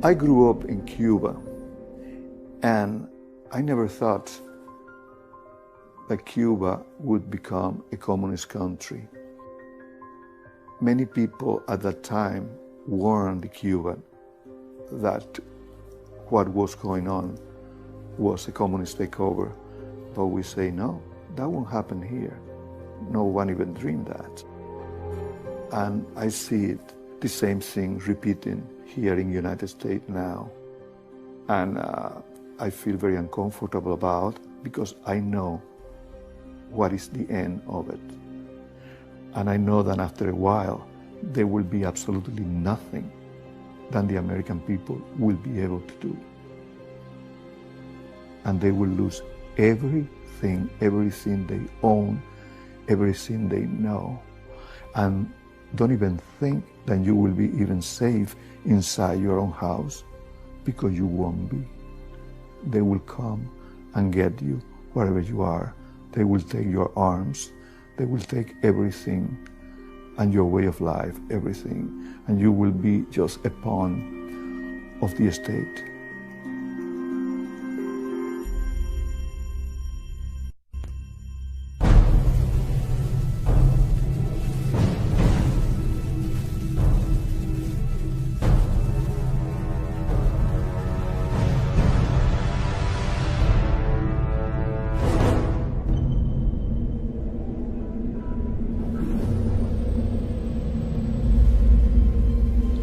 I grew up in Cuba, and I never thought that Cuba would become a communist country. Many people at that time warned Cuba that what was going on was a communist takeover, but we say no, that won't happen here. No one even dreamed that. And I see it, the same thing repeating here in the United States now. And I feel very uncomfortable about because I know what is the end of it. And I know that after a while, there will be absolutely nothing that the American people will be able to do. And they will lose everything they own, everything they know. And don't even think that you will be even safe inside your own house, because you won't be. They will come and get you wherever you are. They will take your arms, they will take everything, and your way of life, everything, and you will be just a pawn of the state.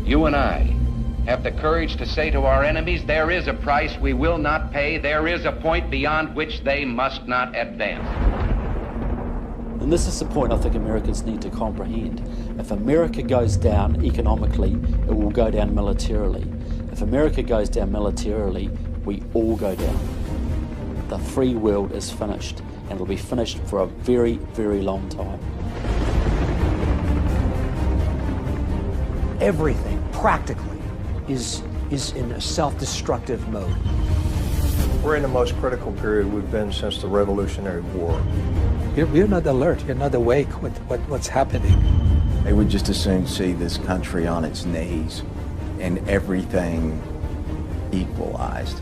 You and I have the courage to say to our enemies, there is a price we will not pay, there is a point beyond which they must not advance. And this is the point I think Americans need to comprehend. If America goes down economically, it will go down militarily. If America goes down militarily, we all go down. The free world is finished, and it'll be finished for a very, very long time. Everything, practically, is in a self-destructive mode. We're in the most critical period we've been since the Revolutionary War. You're not alert, you're not awake with what's happening. They would just as soon see this country on its knees and everything equalized.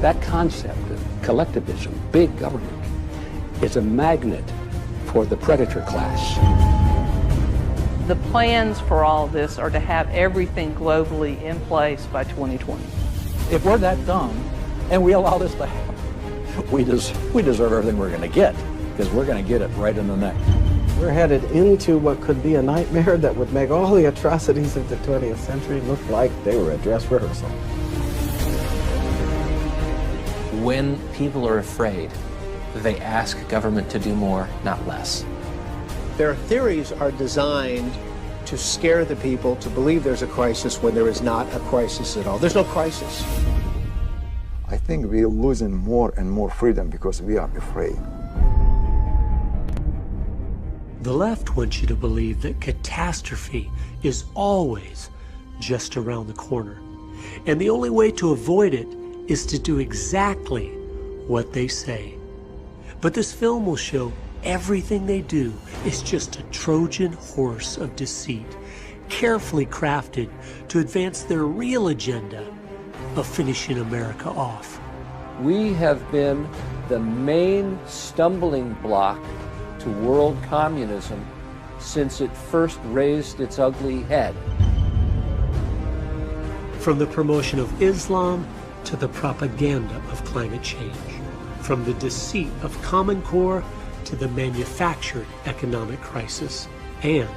That concept of collectivism, big government, is a magnet for the predator class. The plans for all this are to have everything globally in place by 2020. If we're that dumb and we allow this to happen, we deserve everything we're going to get, because we're going to get it right in the neck. We're headed into what could be a nightmare that would make all the atrocities of the 20th century look like they were a dress rehearsal. When people are afraid, they ask government to do more, not less. Their theories are designed to scare the people to believe there's a crisis when there is not a crisis at all. There's no crisis. I think we're losing more and more freedom because we are afraid. The left wants you to believe that catastrophe is always just around the corner. And the only way to avoid it is to do exactly what they say. But this film will show everything they do is just a Trojan horse of deceit, carefully crafted to advance their real agenda of finishing America off. We have been the main stumbling block to world communism since it first raised its ugly head. From the promotion of Islam to the propaganda of climate change, from the deceit of Common Core to the manufactured economic crisis, and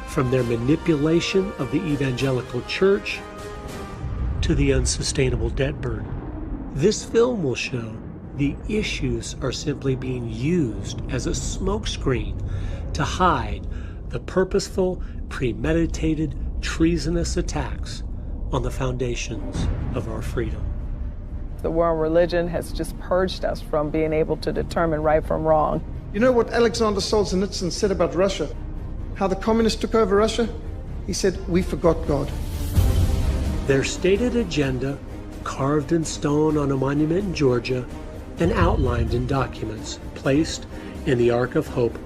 from their manipulation of the evangelical church to the unsustainable debt burden. This film will show the issues are simply being used as a smokescreen to hide the purposeful, premeditated, treasonous attacks on the foundations of our freedom. The war on religion has just purged us from being able to determine right from wrong. You know what Alexander Solzhenitsyn said about Russia? How the communists took over Russia? He said, we forgot God. Their stated agenda, carved in stone on a monument in Georgia and outlined in documents placed in the Ark of Hope,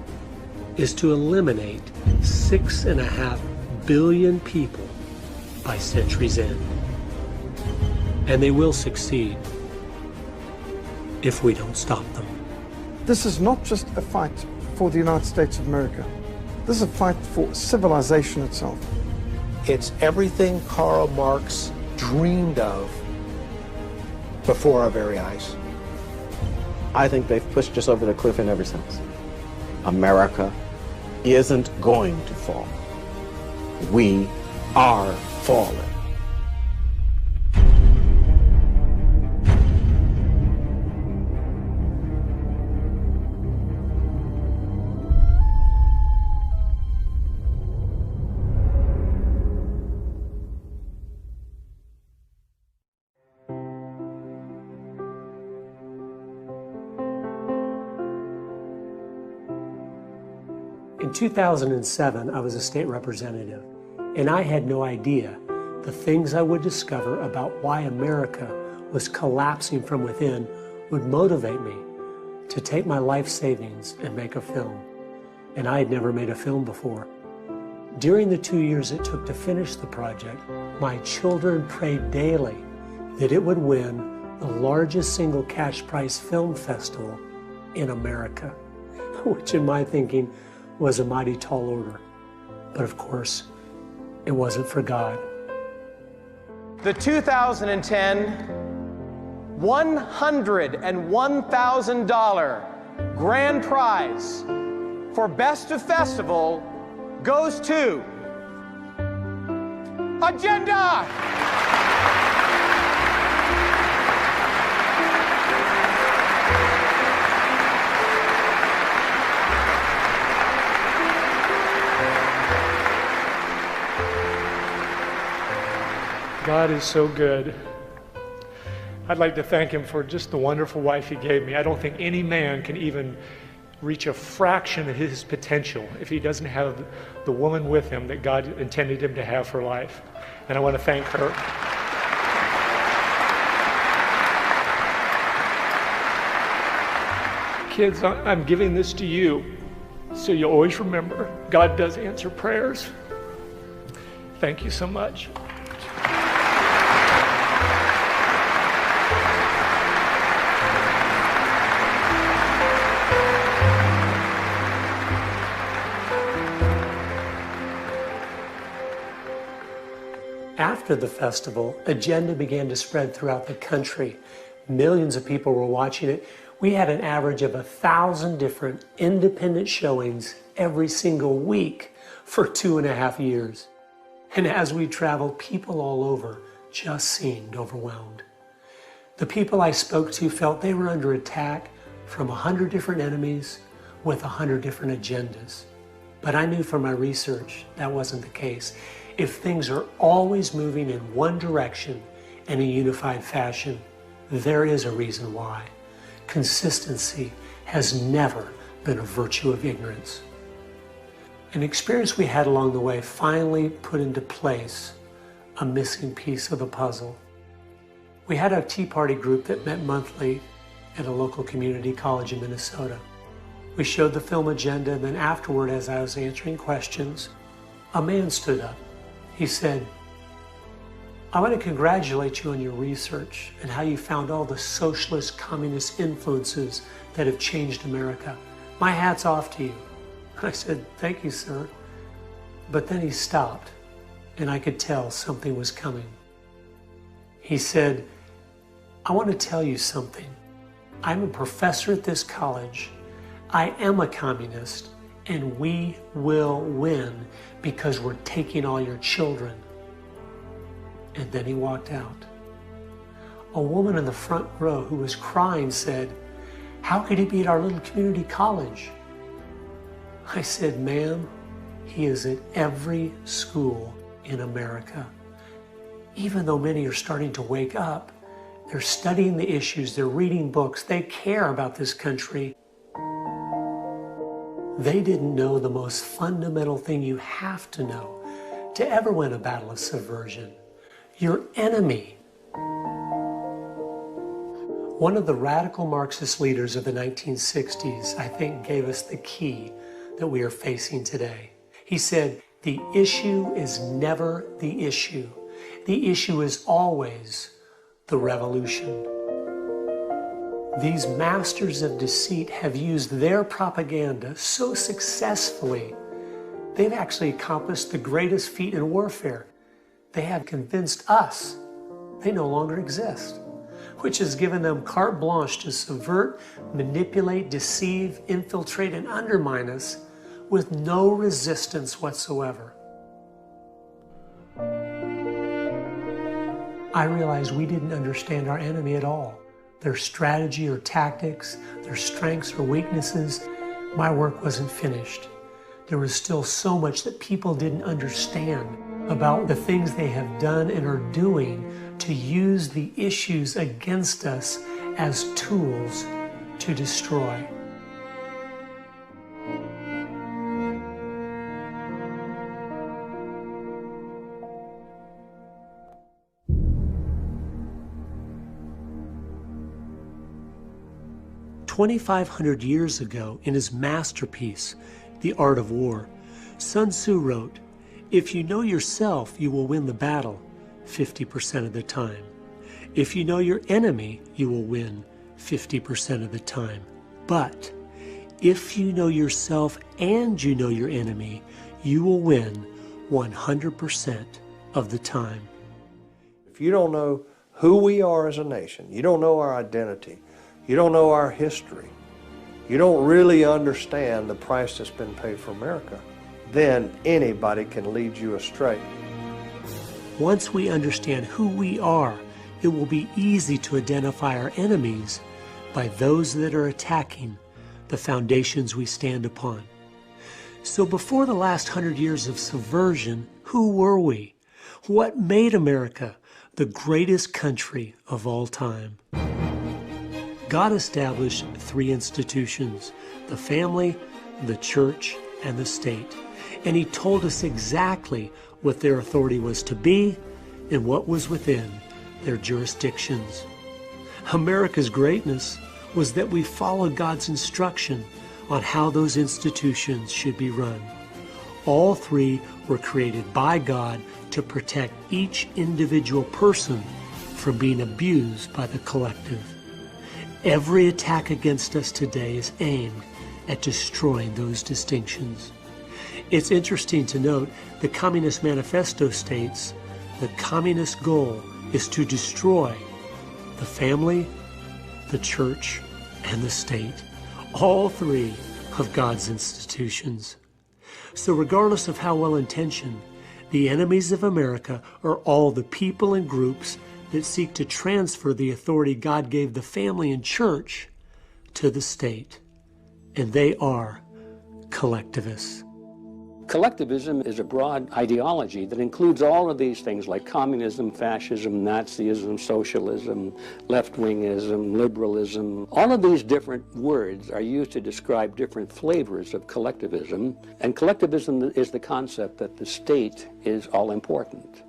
is to eliminate 6.5 billion people by by century's end. And they will succeed if we don't stop them. This is not just a fight for the United States of America. This is a fight for civilization itself. It's everything Karl Marx dreamed of before our very eyes. I think they've pushed us over the cliff in ever since. America isn't going to fall. We are falling. In 2007, I was a state representative, and I had no idea the things I would discover about why America was collapsing from within would motivate me to take my life savings and make a film. And I had never made a film before. During the 2 years it took to finish the project, my children prayed daily that it would win the largest single cash prize film festival in America, which in my thinking was a mighty tall order. But of course, it wasn't for God. The 2010 $101,000 grand prize for Best of Festival goes to Agenda! God is so good. I'd like to thank him for just the wonderful wife he gave me. I don't think any man can even reach a fraction of his potential if he doesn't have the woman with him that God intended him to have for life. And I want to thank her. Kids, I'm giving this to you so you'll always remember God does answer prayers. Thank you so much. After the festival, Agenda began to spread throughout the country. Millions of people were watching it. We had an average of 1,000 different independent showings every single week for 2.5 years. And as we traveled, people all over just seemed overwhelmed. The people I spoke to felt they were under attack from 100 different enemies with 100 different agendas. But I knew from my research that wasn't the case. If things are always moving in one direction in a unified fashion, there is a reason why. Consistency has never been a virtue of ignorance. An experience we had along the way finally put into place a missing piece of the puzzle. We had a Tea Party group that met monthly at a local community college in Minnesota. We showed the film Agenda, and then afterward, as I was answering questions, a man stood up. He said, "I want to congratulate you on your research and how you found all the socialist, communist influences that have changed America. My hat's off to you." I said, "Thank you, sir." But then he stopped, and I could tell something was coming. He said, "I want to tell you something. I'm a professor at this college. I am a communist, and we will win because we're taking all your children." And then he walked out. A woman in the front row who was crying said, "How could he be at our little community college?" I said, "Ma'am, he is at every school in America. Even though many are starting to wake up, they're studying the issues, they're reading books, they care about this country. They didn't know the most fundamental thing you have to know to ever win a battle of subversion. Your enemy." One of the radical Marxist leaders of the 1960s, I think, gave us the key that we are facing today. He said, "The issue is never the issue. The issue is always the revolution. These masters of deceit have used their propaganda so successfully, they've actually accomplished the greatest feat in warfare. They have convinced us they no longer exist, which has given them carte blanche to subvert, manipulate, deceive, infiltrate, and undermine us with no resistance whatsoever. I realized we didn't understand our enemy at all. Their strategy or tactics, their strengths or weaknesses. My work wasn't finished. There was still so much that people didn't understand about the things they have done and are doing to use the issues against us as tools to destroy. "2,500 years ago, in his masterpiece, The Art of War, Sun Tzu wrote, "If you know yourself, you will win the battle 50% of the time. If you know your enemy, you will win 50% of the time. But if you know yourself and you know your enemy, you will win 100% of the time." If you don't know who we are as a nation, you don't know our identity, you don't know our history, you don't really understand the price that's been paid for America, then anybody can lead you astray. Once we understand who we are, it will be easy to identify our enemies by those that are attacking the foundations we stand upon. So before the last 100 years of subversion, who were we? What made America the greatest country of all time? God established 3 institutions: the family, the church, and the state. And He told us exactly what their authority was to be and what was within their jurisdictions. America's greatness was that we followed God's instruction on how those institutions should be run. All 3 were created by God to protect each individual person from being abused by the collective. Every attack against us today is aimed at destroying those distinctions. It's interesting to note the Communist Manifesto states the communist goal is to destroy the family, the church, and the state, all 3 of God's institutions. So regardless of how well-intentioned, the enemies of America are all the people and groups that seek to transfer the authority God gave the family and church to the state. And they are collectivists. Collectivism is a broad ideology that includes all of these things like communism, fascism, Nazism, socialism, left-wingism, liberalism. All of these different words are used to describe different flavors of collectivism. And collectivism is the concept that the state is all-important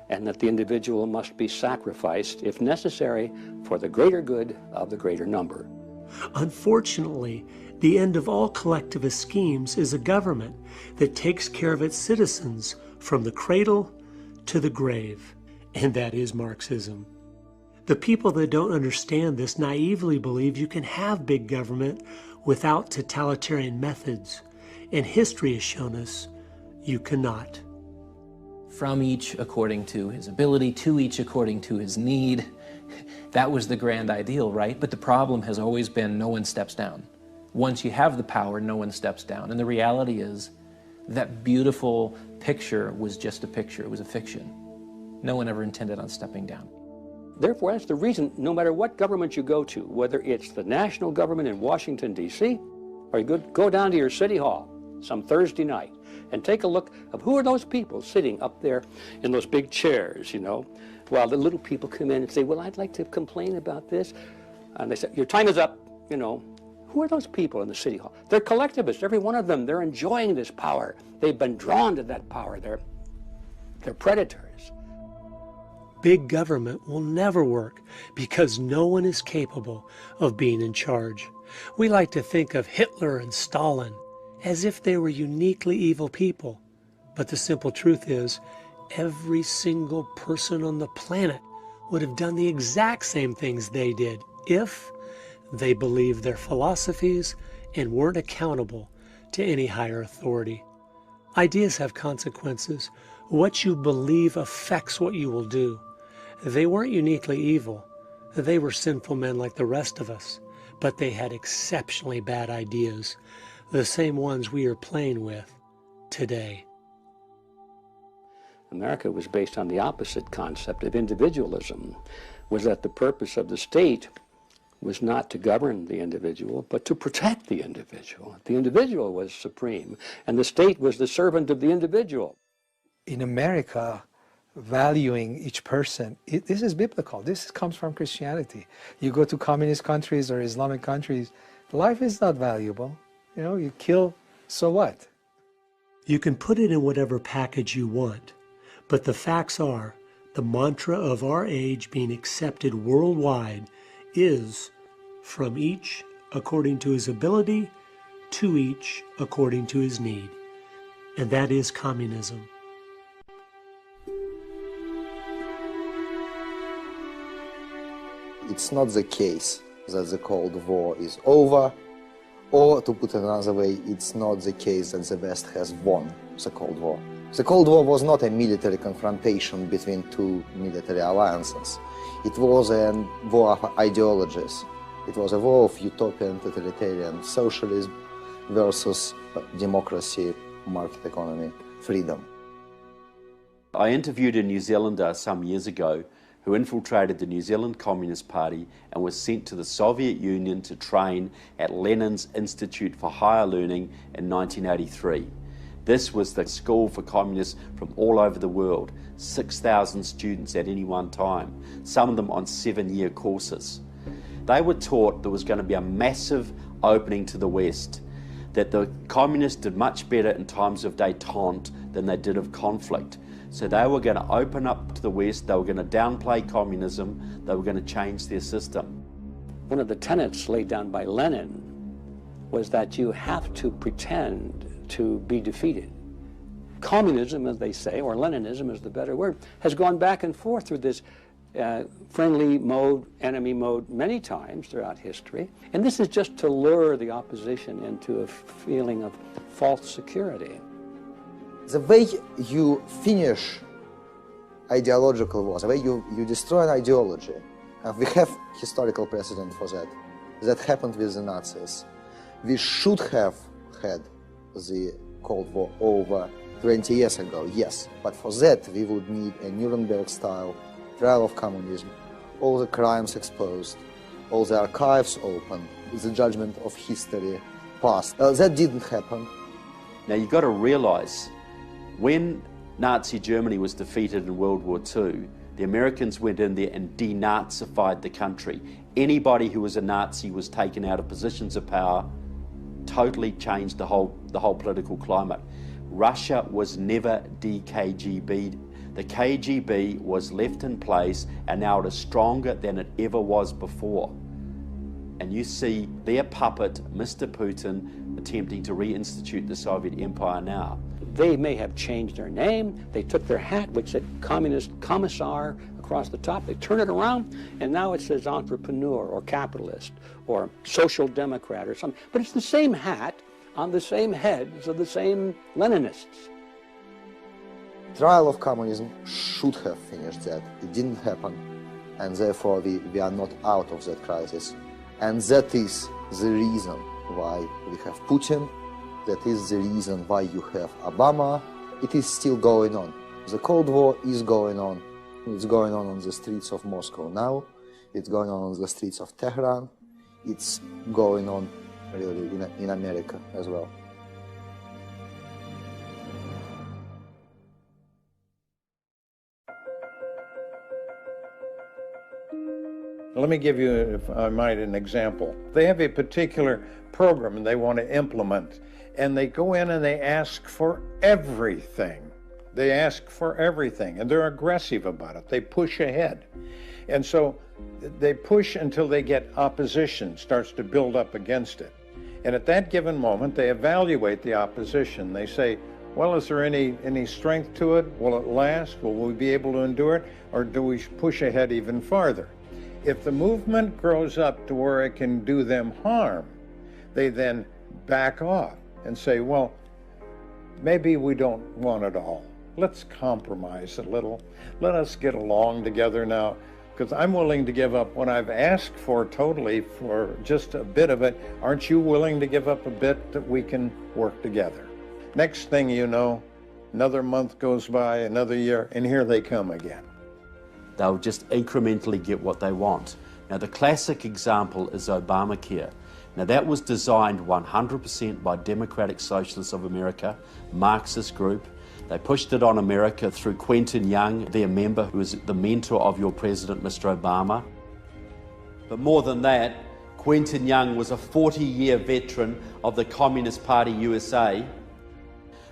and that the individual must be sacrificed, if necessary, for the greater good of the greater number. Unfortunately, the end of all collectivist schemes is a government that takes care of its citizens from the cradle to the grave, and that is Marxism. The people that don't understand this naively believe you can have big government without totalitarian methods, and history has shown us you cannot. From each according to his ability, to each according to his need. That was the grand ideal, right? But the problem has always been no one steps down. Once you have the power, no one steps down. And the reality is that beautiful picture was just a picture. It was a fiction. No one ever intended on stepping down. Therefore, that's the reason, no matter what government you go to, whether it's the national government in Washington, D.C., or you go down to your city hall some Thursday night and take a look of who are those people sitting up there in those big chairs, you know, while the little people come in and say, well, I'd like to complain about this. And they say, your time is up, you know. Who are those people in the city hall? They're collectivists, every one of them. They're enjoying this power. They've been drawn to that power. They're predators. Big government will never work because no one is capable of being in charge. We like to think of Hitler and Stalin as if they were uniquely evil people. But the simple truth is, every single person on the planet would have done the exact same things they did if they believed their philosophies and weren't accountable to any higher authority. Ideas have consequences. What you believe affects what you will do. They weren't uniquely evil. They were sinful men like the rest of us, but they had exceptionally bad ideas, the same ones we are playing with today. America was based on the opposite concept of individualism, was that the purpose of the state was not to govern the individual, but to protect the individual. The individual was supreme, and the state was the servant of the individual. In America, valuing each person, this is biblical. This comes from Christianity. You go to communist countries or Islamic countries, life is not valuable. You know, you kill, so what? You can put it in whatever package you want, but the facts are, the mantra of our age being accepted worldwide is from each according to his ability, to each according to his need. And that is communism. It's not the case that the Cold War is over, or to put it another way, it's not the case that the West has won the Cold War. The Cold War was not a military confrontation between two military alliances. It was a war of ideologies. It was a war of utopian totalitarian socialism versus democracy, market economy, freedom. I interviewed a New Zealander some years ago who infiltrated the New Zealand Communist Party and was sent to the Soviet Union to train at Lenin's Institute for Higher Learning in 1983. This was the school for communists from all over the world, 6,000 students at any one time, some of them on 7-year courses. They were taught there was going to be a massive opening to the West, that the communists did much better in times of détente than they did of conflict. So they were going to open up to the West, they were going to downplay communism, they were going to change their system. One of the tenets laid down by Lenin was that you have to pretend to be defeated. Communism, as they say, or Leninism is the better word, has gone back and forth through this friendly mode, enemy mode many times throughout history. And this is just to lure the opposition into a feeling of false security. The way you finish ideological wars, the way you destroy an ideology, and we have historical precedent for that. That happened with the Nazis. We should have had the Cold War over 20 years ago, yes, but for that we would need a Nuremberg-style trial of communism, all the crimes exposed, all the archives opened, the judgment of history passed. That didn't happen. Now you've got to realize, when Nazi Germany was defeated in World War II, the Americans went in there and denazified the country. Anybody who was a Nazi was taken out of positions of power, totally changed the whole political climate. Russia was never de-KGB'd. The KGB was left in place, and now it is stronger than it ever was before. And you see their puppet, Mr. Putin, attempting to reinstitute the Soviet Empire now. They may have changed their name. They took their hat, which said Communist Commissar across the top. They turned it around, and now it says entrepreneur or capitalist or social democrat or something. But it's the same hat on the same heads of the same Leninists. Trial of communism should have finished that. It didn't happen, and therefore we are not out of that crisis. And that is the reason why we have Putin. That is the reason why you have Obama. It is still going on. The Cold War is going on. It's going on the streets of Moscow now. It's going on the streets of Tehran. It's going on really in America as well. Let me give you, if I might, an example. They have a particular program they want to implement, and they go in and they ask for everything. They ask for everything, and they're aggressive about it. They push ahead. And so they push until they get opposition, starts to build up against it. And at that given moment, they evaluate the opposition. They say, Well, is there any strength to it? Will it last? Will we be able to endure it? Or do we push ahead even farther? If the movement grows up to where it can do them harm, they then back off and say, well, maybe we don't want it all. Let's compromise a little. Let us get along together now, because I'm willing to give up what I've asked for totally for just a bit of it. Aren't you willing to give up a bit that we can work together? Next thing you know, another month goes by, another year, and here they come again. They'll just incrementally get what they want. Now, the classic example is Obamacare. Now, that was designed 100% by Democratic Socialists of America, Marxist group. They pushed it on America through Quentin Young, their member, who was the mentor of your president, Mr. Obama. But more than that, Quentin Young was a 40-year veteran of the Communist Party USA.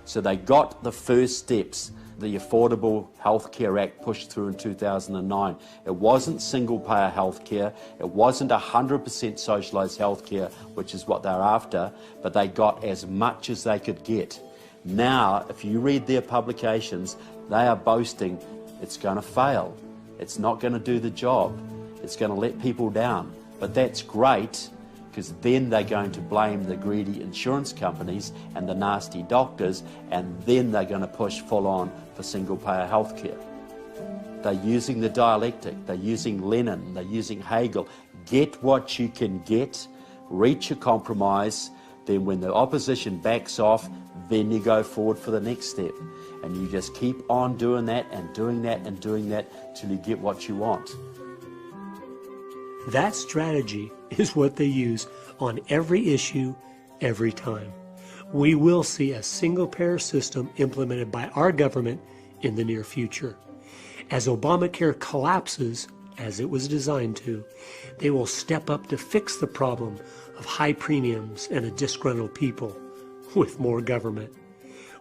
So they got the first steps. The Affordable Health Care Act pushed through in 2009. It wasn't single-payer health care. It wasn't 100% socialised health care, which is what they're after, but they got as much as they could get. Now, if you read their publications, they are boasting it's going to fail. It's not going to do the job. It's going to let people down. But that's great, because then they're going to blame the greedy insurance companies and the nasty doctors, and then they're going to push full on for single-payer health care. They're using the dialectic, they're using Lenin, they're using Hegel. Get what you can get, reach a compromise, then when the opposition backs off, then you go forward for the next step. And you just keep on doing that and doing that and doing that till you get what you want. That strategy is what they use on every issue, every time. We will see a single-payer system implemented by our government in the near future. As Obamacare collapses, as it was designed to, they will step up to fix the problem of high premiums and a disgruntled people with more government.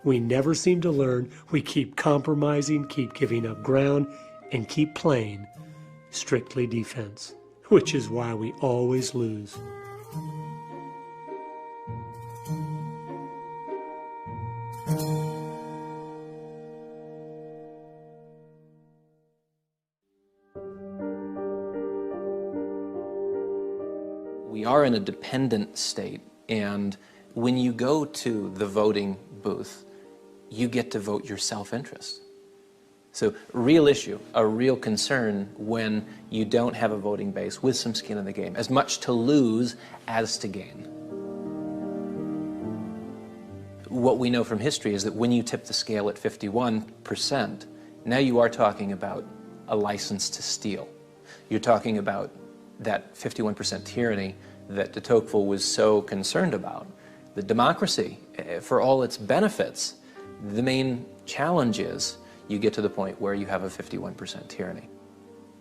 We never seem to learn. We keep compromising, keep giving up ground, and keep playing strictly defense, which is why we always lose. We are in a dependent state, and when you go to the voting booth, you get to vote your self-interest. So, real issue, a real concern when you don't have a voting base with some skin in the game, as much to lose as to gain. What we know from history is that when you tip the scale at 51%, now you are talking about a license to steal. You're talking about that 51% tyranny that de Tocqueville was so concerned about. The democracy, for all its benefits, the main challenge is you get to the point where you have a 51% tyranny.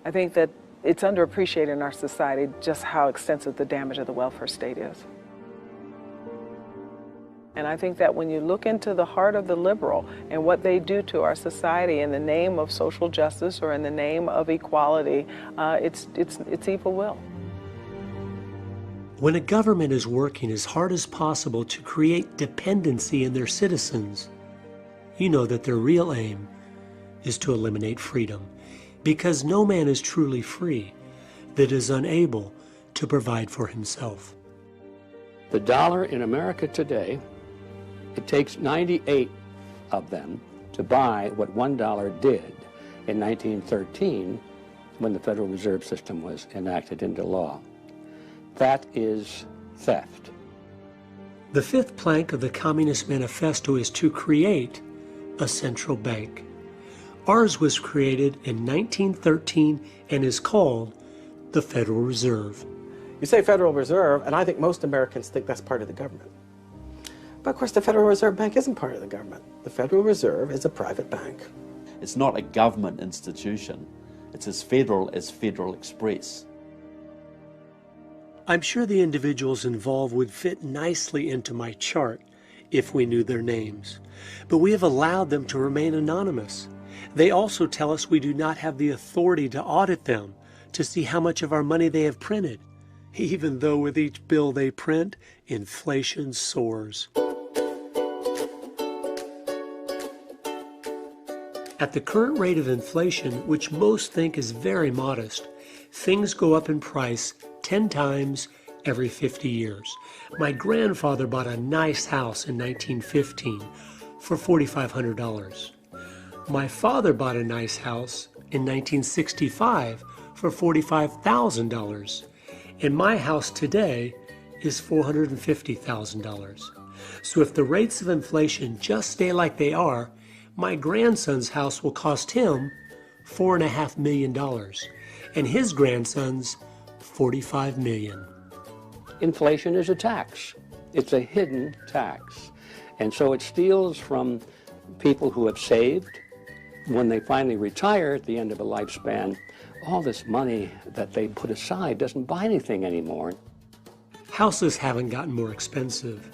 I think that it's underappreciated in our society just how extensive the damage of the welfare state is. And I think that when you look into the heart of the liberal and what they do to our society in the name of social justice or in the name of equality, it's evil will. When a government is working as hard as possible to create dependency in their citizens, you know that their real aim is to eliminate freedom, because no man is truly free that is unable to provide for himself. The dollar in America today, it takes 98 of them to buy what $1 did in 1913 when the Federal Reserve System was enacted into law. That is theft. The fifth plank of the Communist Manifesto is to create a central bank. Ours was created in 1913 and is called the Federal Reserve. You say Federal Reserve, and I think most Americans think that's part of the government. But of course, the Federal Reserve Bank isn't part of the government. The Federal Reserve is a private bank. It's not a government institution. It's as Federal Express. I'm sure the individuals involved would fit nicely into my chart if we knew their names, but we have allowed them to remain anonymous. They also tell us we do not have the authority to audit them to see how much of our money they have printed, even though with each bill they print, inflation soars. At the current rate of inflation, which most think is very modest, things go up in price 10 times every 50 years. My grandfather bought a nice house in 1915 for $4,500. My father bought a nice house in 1965 for $45,000. And my house today is $450,000. So if the rates of inflation just stay like they are, my grandson's house will cost him $4.5 million, and his grandson's $45 million. Inflation is a tax. It's a hidden tax. And so it steals from people who have saved. When they finally retire at the end of a lifespan, all this money that they put aside doesn't buy anything anymore. Houses haven't gotten more expensive.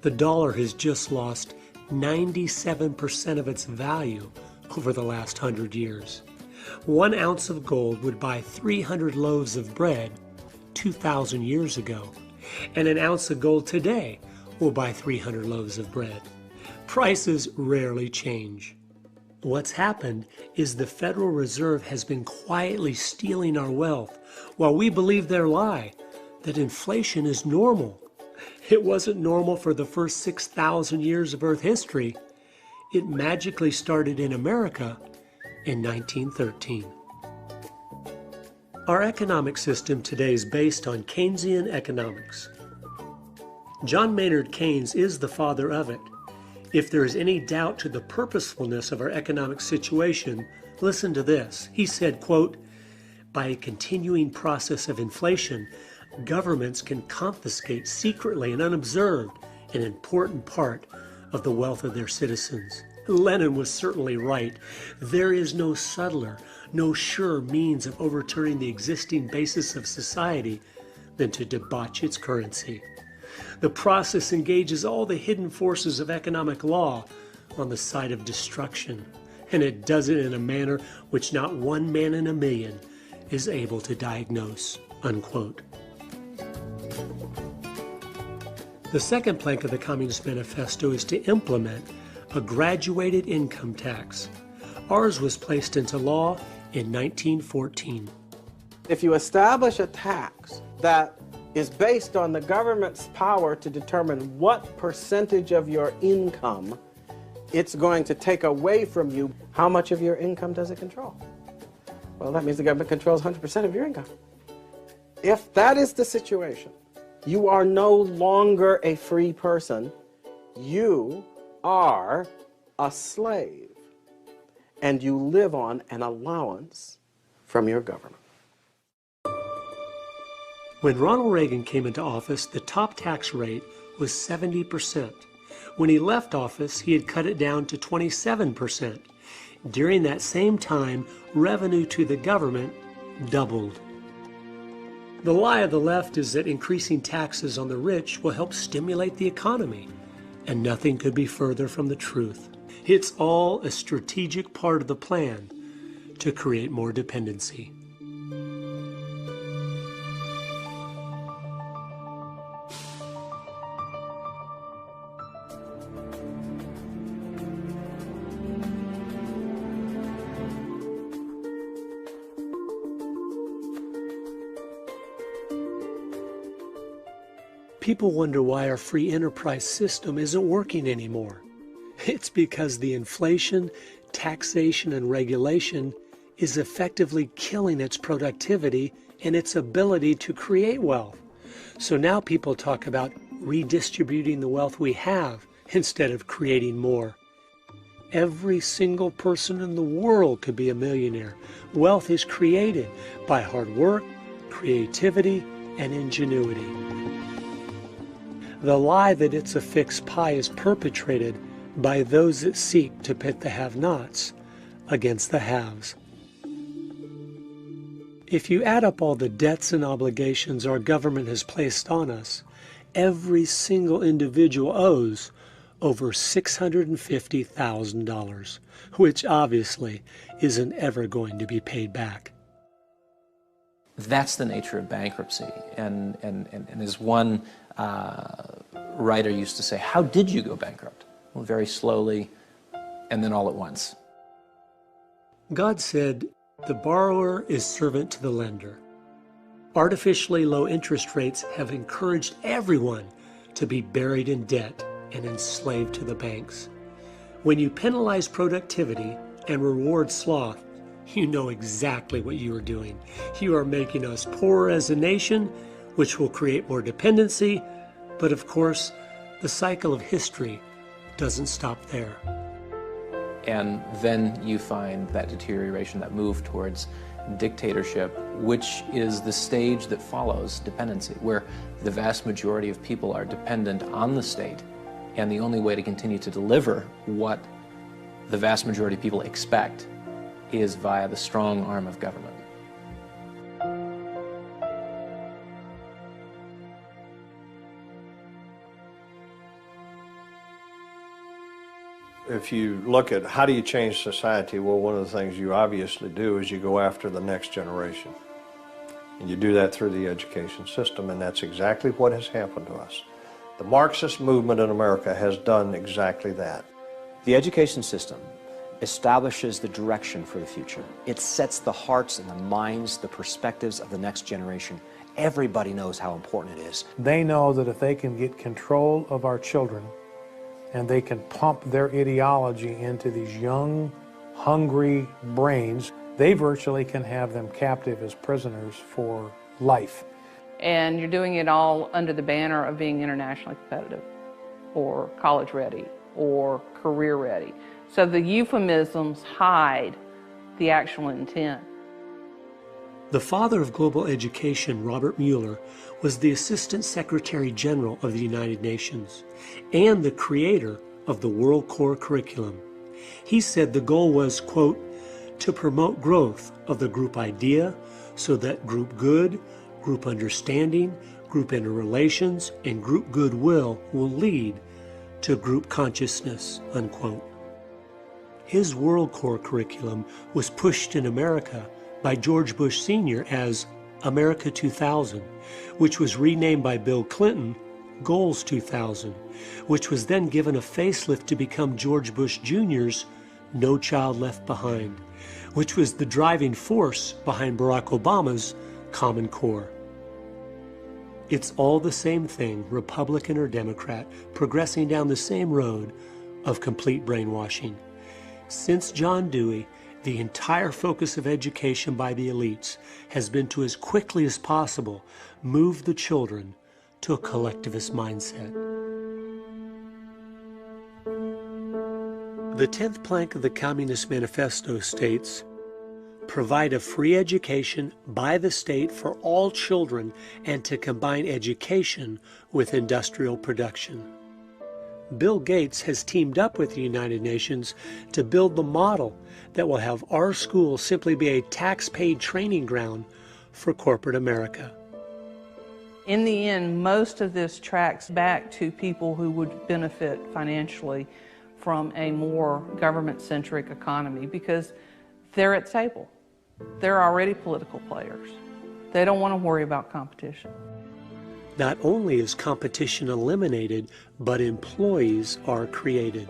The dollar has just lost 97% of its value over the last 100 years. 1 ounce of gold would buy 300 loaves of bread 2,000 years ago, and an ounce of gold today will buy 300 loaves of bread. Prices rarely change. What's happened is the Federal Reserve has been quietly stealing our wealth while we believe their lie that inflation is normal. It wasn't normal for the first 6,000 years of Earth history. It magically started in America in 1913. Our economic system today is based on Keynesian economics. John Maynard Keynes is the father of it. If there is any doubt to the purposefulness of our economic situation, listen to this. He said, quote, "By a continuing process of inflation, governments can confiscate secretly and unobserved an important part of the wealth of their citizens." Lenin was certainly right. There is no subtler, no surer means of overturning the existing basis of society than to debauch its currency. The process engages all the hidden forces of economic law on the side of destruction, and it does it in a manner which not one man in a million is able to diagnose, unquote. The second plank of the Communist Manifesto is to implement a graduated income tax. Ours was placed into law in 1914. If you establish a tax that is based on the government's power to determine what percentage of your income it's going to take away from you, how much of your income does it control? Well, that means the government controls 100% of your income. If that is the situation, you are no longer a free person. You are a slave, and you live on an allowance from your government. When Ronald Reagan came into office, the top tax rate was 70%. When he left office, he had cut it down to 27%. During that same time, revenue to the government doubled. The lie of the left is that increasing taxes on the rich will help stimulate the economy, and nothing could be further from the truth. It's all a strategic part of the plan to create more dependency. People wonder why our free enterprise system isn't working anymore. It's because the inflation, taxation, and regulation is effectively killing its productivity and its ability to create wealth. So now people talk about redistributing the wealth we have instead of creating more. Every single person in the world could be a millionaire. Wealth is created by hard work, creativity, and ingenuity. The lie that it's a fixed pie is perpetrated by those that seek to pit the have-nots against the haves. If you add up all the debts and obligations our government has placed on us, every single individual owes over $650,000, which obviously isn't ever going to be paid back. That's the nature of bankruptcy. And as one writer used to say, how did you go bankrupt? Well, very slowly and then all at once. God said, "The borrower is servant to the lender." Artificially low interest rates have encouraged everyone to be buried in debt and enslaved to the banks. When you penalize productivity and reward sloth, you know exactly what you are doing. You are making us poorer as a nation, which will create more dependency, but of course, the cycle of history doesn't stop there. And then you find that deterioration, that move towards dictatorship, which is the stage that follows dependency, where the vast majority of people are dependent on the state, and the only way to continue to deliver what the vast majority of people expect is via the strong arm of government. If you look at how do you change society, well, one of the things you obviously do is you go after the next generation. And you do that through the education system, and that's exactly what has happened to us. The Marxist movement in America has done exactly that. The education system establishes the direction for the future. It sets the hearts and the minds, the perspectives of the next generation. Everybody knows how important it is. They know that if they can get control of our children and they can pump their ideology into these young, hungry brains, they virtually can have them captive as prisoners for life. And you're doing it all under the banner of being internationally competitive, or college ready, or career ready. So the euphemisms hide the actual intent. The father of global education, Robert Mueller, was the Assistant Secretary General of the United Nations and the creator of the World Core Curriculum. He said the goal was, quote, to promote growth of the group idea so that group good, group understanding, group interrelations, and group goodwill will lead to group consciousness, unquote. His World Core Curriculum was pushed in America by George Bush Sr. as America 2000, which was renamed by Bill Clinton Goals 2000, which was then given a facelift to become George Bush Jr.'s No Child Left Behind, which was the driving force behind Barack Obama's Common Core. It's all the same thing, Republican or Democrat, progressing down the same road of complete brainwashing. Since John Dewey, the entire focus of education by the elites has been to, as quickly as possible, move the children to a collectivist mindset. The 10th plank of the Communist Manifesto states, provide a free education by the state for all children and to combine education with industrial production. Bill Gates has teamed up with the United Nations to build the model that will have our schools simply be a tax-paid training ground for corporate America. In the end, most of this tracks back to people who would benefit financially from a more government-centric economy because they're at table. They're already political players. They don't want to worry about competition. Not only is competition eliminated, but employees are created.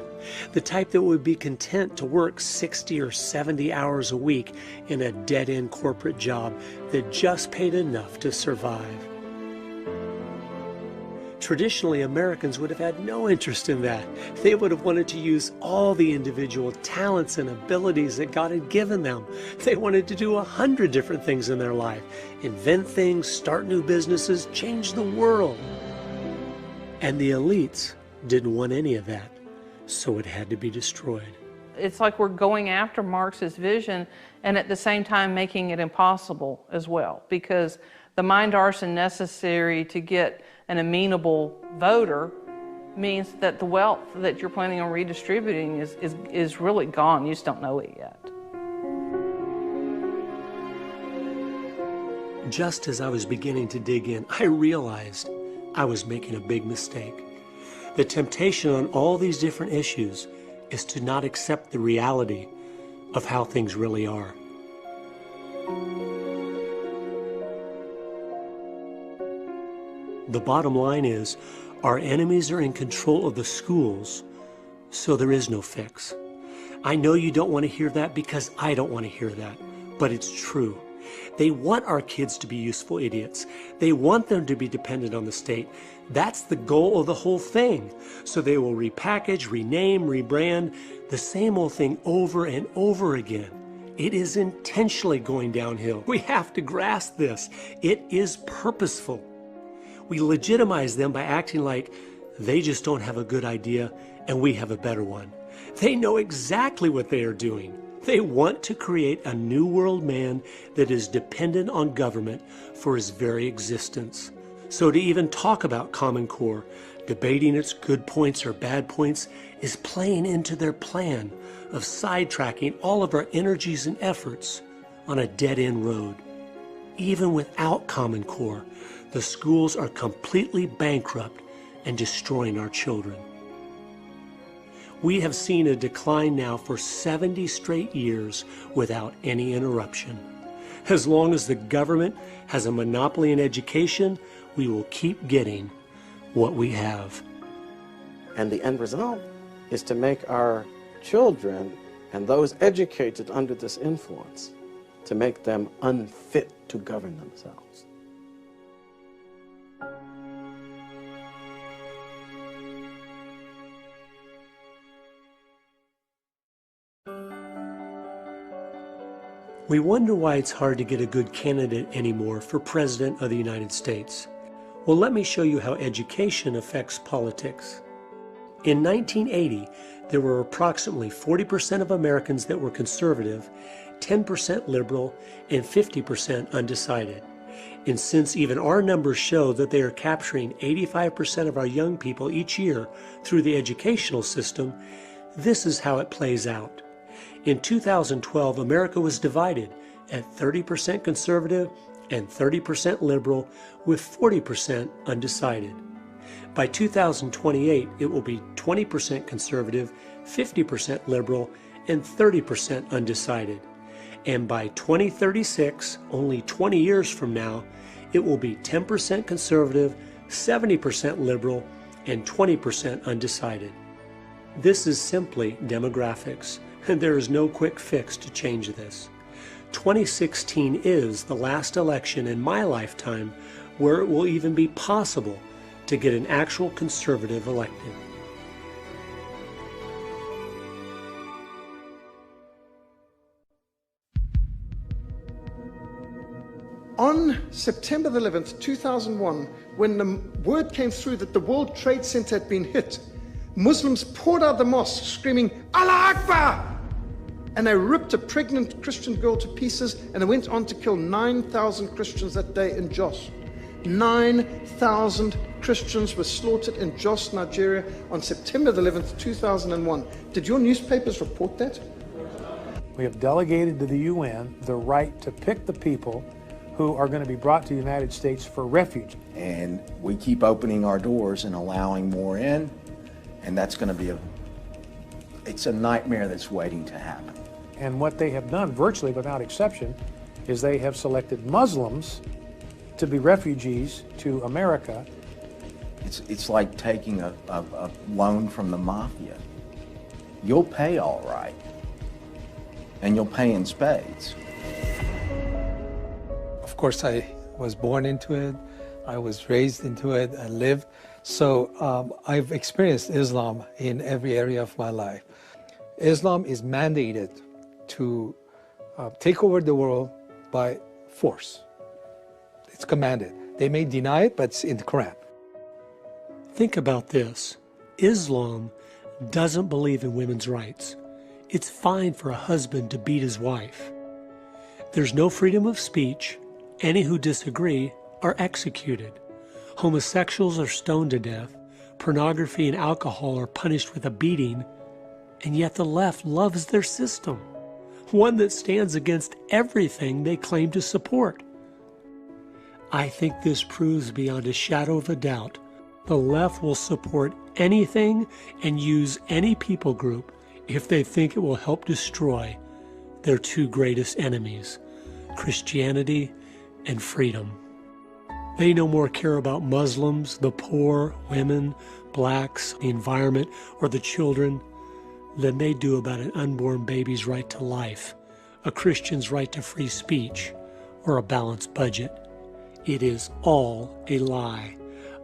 The type that would be content to work 60 or 70 hours a week in a dead-end corporate job that just paid enough to survive. Traditionally, Americans would have had no interest in that. They would have wanted to use all the individual talents and abilities that God had given them. They wanted to do 100 different things in their life. Invent things, start new businesses, change the world. And the elites didn't want any of that, so it had to be destroyed. It's like we're going after Marx's vision and at the same time making it impossible as well, because the mind arson necessary to get an amenable voter means that the wealth that you're planning on redistributing is really gone. You just don't know it yet. Just as I was beginning to dig in, I realized I was making a big mistake. The temptation on all these different issues is to not accept the reality of how things really are. The bottom line is, our enemies are in control of the schools, so there is no fix. I know you don't want to hear that because I don't want to hear that, but it's true. They want our kids to be useful idiots. They want them to be dependent on the state. That's the goal of the whole thing. So they will repackage, rename, rebrand the same old thing over and over again. It is intentionally going downhill. We have to grasp this. It is purposeful. We legitimize them by acting like they just don't have a good idea and we have a better one. They know exactly what they are doing. They want to create a new world man that is dependent on government for his very existence. So to even talk about Common Core, debating its good points or bad points, is playing into their plan of sidetracking all of our energies and efforts on a dead-end road. Even without Common Core, the schools are completely bankrupt and destroying our children. We have seen a decline now for 70 straight years without any interruption. As long as the government has a monopoly in education, we will keep getting what we have. And the end result is to make our children and those educated under this influence, to make them unfit to govern themselves. We wonder why it's hard to get a good candidate anymore for President of the United States. Well, let me show you how education affects politics. In 1980, there were approximately 40% of Americans that were conservative, 10% liberal, and 50% undecided. And since even our numbers show that they are capturing 85% of our young people each year through the educational system, this is how it plays out. In 2012, America was divided at 30% conservative and 30% liberal, with 40% undecided. By 2028, it will be 20% conservative, 50% liberal, and 30% undecided. And by 2036, only 20 years from now, it will be 10% conservative, 70% liberal, and 20% undecided. This is simply demographics, and there is no quick fix to change this. 2016 is the last election in my lifetime where it will even be possible to get an actual conservative elected. On September the 11th, 2001, when the word came through that the World Trade Center had been hit, Muslims poured out the mosque screaming, Allah Akbar! And they ripped a pregnant Christian girl to pieces, and they went on to kill 9,000 Christians that day in Jos. 9,000 Christians were slaughtered in Jos, Nigeria on September the 11th, 2001. Did your newspapers report that? We have delegated to the UN the right to pick the people who are going to be brought to the United States for refuge. And we keep opening our doors and allowing more in, and that's going to be it's a nightmare that's waiting to happen. And what they have done, virtually without exception, is they have selected Muslims to be refugees to America. It's like taking a loan from the mafia. You'll pay all right, and you'll pay in spades. Of course, I was born into it. I was raised into it and lived. So I've experienced Islam in every area of my life. Islam is mandated to take over the world by force. It's commanded. They may deny it, but it's in the Quran. Think about this. Islam doesn't believe in women's rights. It's fine for a husband to beat his wife. There's no freedom of speech. Any who disagree are executed. Homosexuals are stoned to death. Pornography and alcohol are punished with a beating. And yet the left loves their system, one that stands against everything they claim to support. I think this proves beyond a shadow of a doubt the left will support anything and use any people group if they think it will help destroy their two greatest enemies, Christianity and freedom. They no more care about Muslims, the poor, women, blacks, the environment, or the children than they do about an unborn baby's right to life, a Christian's right to free speech, or a balanced budget. It is all a lie,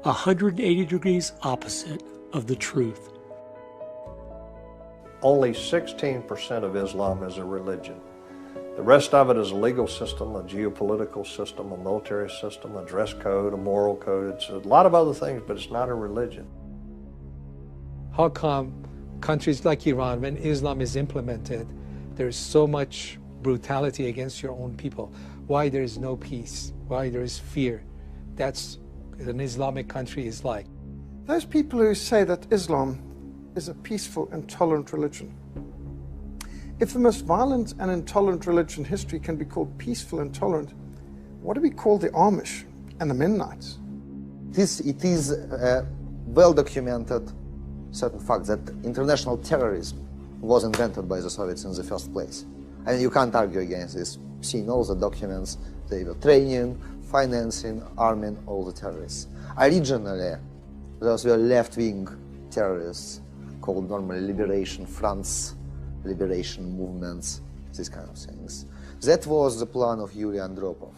180 degrees opposite of the truth. Only 16% of Islam is a religion. The rest of it is a legal system, a geopolitical system, a military system, a dress code, a moral code. It's a lot of other things, but it's not a religion. How come countries like Iran, when Islam is implemented, there's so much brutality against your own people? Why there is no peace? Why there is fear? That's what an Islamic country is like. Those people who say that Islam is a peaceful and tolerant religion, if the most violent and intolerant religion in history can be called peaceful and tolerant, what do we call the Amish and the Mennonites? It is well documented certain fact that international terrorism was invented by the Soviets in the first place. I mean, you can't argue against this. Seeing all the documents, they were training, financing, arming all the terrorists. Originally, those were left-wing terrorists called normally liberation fronts, liberation movements, these kind of things. That was the plan of Yuri Andropov.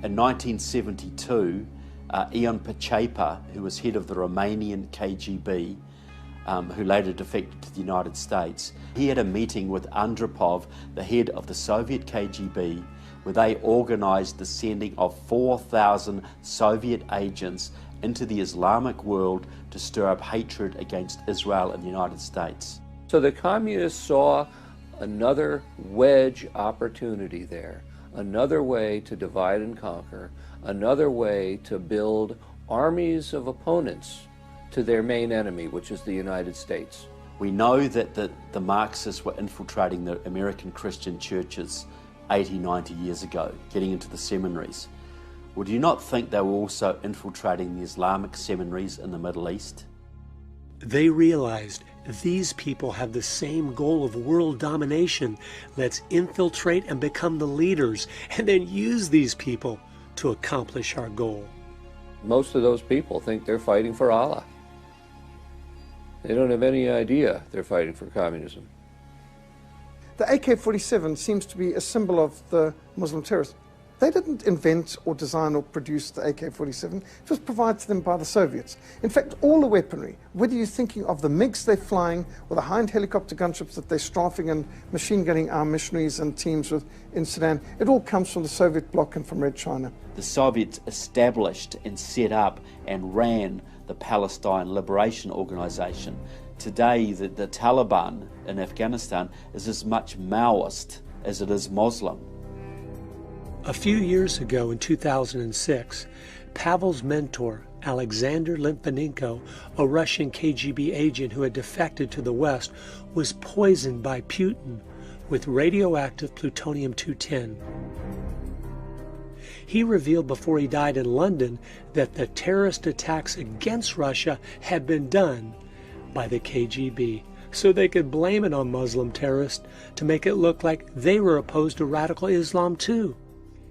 In 1972, Ion Pachepa, who was head of the Romanian KGB, who later defected to the United States, he had a meeting with Andropov, the head of the Soviet KGB, where they organised the sending of 4,000 Soviet agents into the Islamic world to stir up hatred against Israel and the United States. So the communists saw another wedge opportunity there, another way to divide and conquer, another way to build armies of opponents to their main enemy, which is the United States. We know that the Marxists were infiltrating the American Christian churches 80, 90 years ago, getting into the seminaries. Would you not think they were also infiltrating the Islamic seminaries in the Middle East? They realized these people have the same goal of world domination. Let's infiltrate and become the leaders, and then use these people to accomplish our goal. Most of those people think they're fighting for Allah. They don't have any idea they're fighting for communism. The AK-47 seems to be a symbol of the Muslim terrorists. They didn't invent or design or produce the AK-47. It was provided to them by the Soviets. In fact, all the weaponry, whether you're thinking of the MiGs they're flying or the high-end helicopter gunships that they're strafing and machine gunning our missionaries and teams with in Sudan, it all comes from the Soviet bloc and from Red China. The Soviets established and set up and ran the Palestine Liberation Organization. Today, the Taliban in Afghanistan is as much Maoist as it is Muslim. A few years ago, in 2006, Pavel's mentor, Alexander Litvinenko, a Russian KGB agent who had defected to the West, was poisoned by Putin with radioactive plutonium-210. He revealed before he died in London that the terrorist attacks against Russia had been done by the KGB, so they could blame it on Muslim terrorists to make it look like they were opposed to radical Islam too.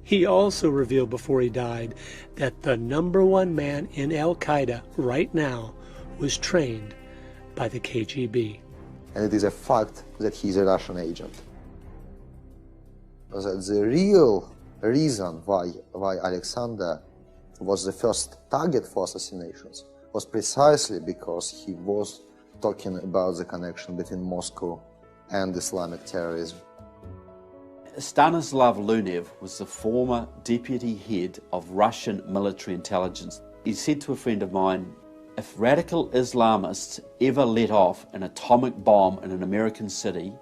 He also revealed before he died that the #1 man in Al-Qaeda right now was trained by the KGB. And it is a fact that he's a Russian agent. The real reason why Alexander was the first target for assassinations was precisely because he was talking about the connection between Moscow and Islamic terrorism. Stanislav Lunev was the former deputy head of Russian military intelligence. He said to a friend of mine, if radical Islamists ever let off an atomic bomb in an American city,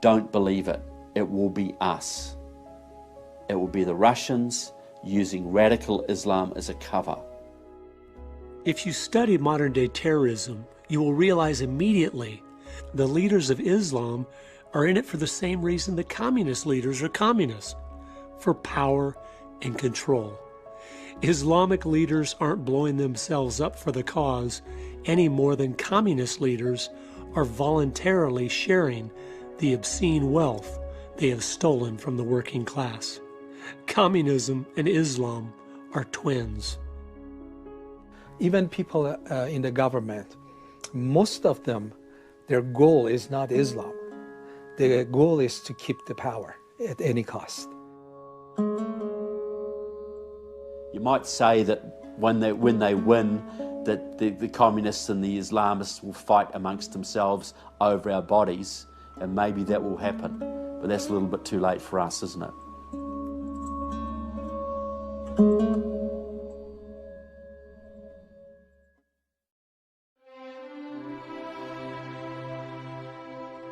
don't believe it. It will be us. It will be the Russians using radical Islam as a cover. If you study modern-day terrorism, you will realize immediately the leaders of Islam are in it for the same reason the communist leaders are communist, for power and control. Islamic leaders aren't blowing themselves up for the cause any more than communist leaders are voluntarily sharing the obscene wealth they have stolen from the working class. Communism and Islam are twins. Even people in the government, most of them Their goal is not Islam. The goal is to keep the power at any cost. You might say that when they win, that the communists and the Islamists will fight amongst themselves over our bodies, and maybe that will happen. But that's a little bit too late for us, isn't it?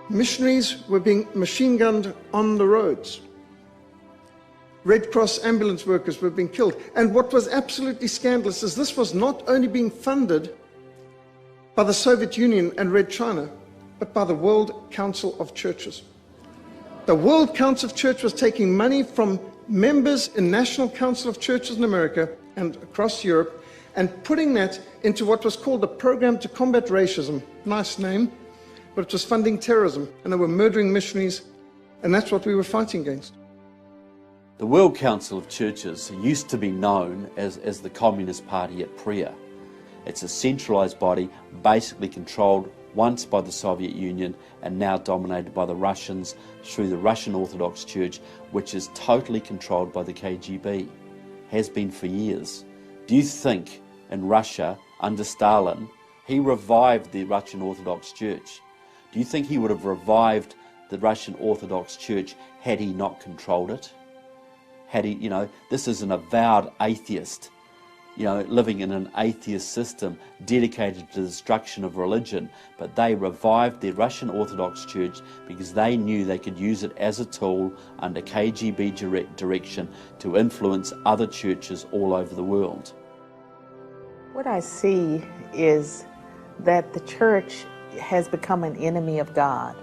Missionaries were being machine gunned on the roads. Red Cross ambulance workers were being killed. And what was absolutely scandalous is this was not only being funded by the Soviet Union and Red China, but by the World Council of Churches. The World Council of Churches was taking money from members in National Council of Churches in America and across Europe and putting that into what was called the Program to Combat Racism. Nice name, but it was funding terrorism, and they were murdering missionaries, and that's what we were fighting against. The World Council of Churches used to be known as the Communist Party at prayer. It's a centralised body basically controlled once by the Soviet Union and now dominated by the Russians through the Russian Orthodox Church, which is totally controlled by the KGB, has been for years. Do you think in Russia, under Stalin, he revived the Russian Orthodox Church? Do you think he would have revived the Russian Orthodox Church had he not controlled it? Had he, this is an avowed atheist, living in an atheist system dedicated to the destruction of religion, but they revived the Russian Orthodox Church because they knew they could use it as a tool under KGB direction to influence other churches all over the world. What I see is that the church has become an enemy of God,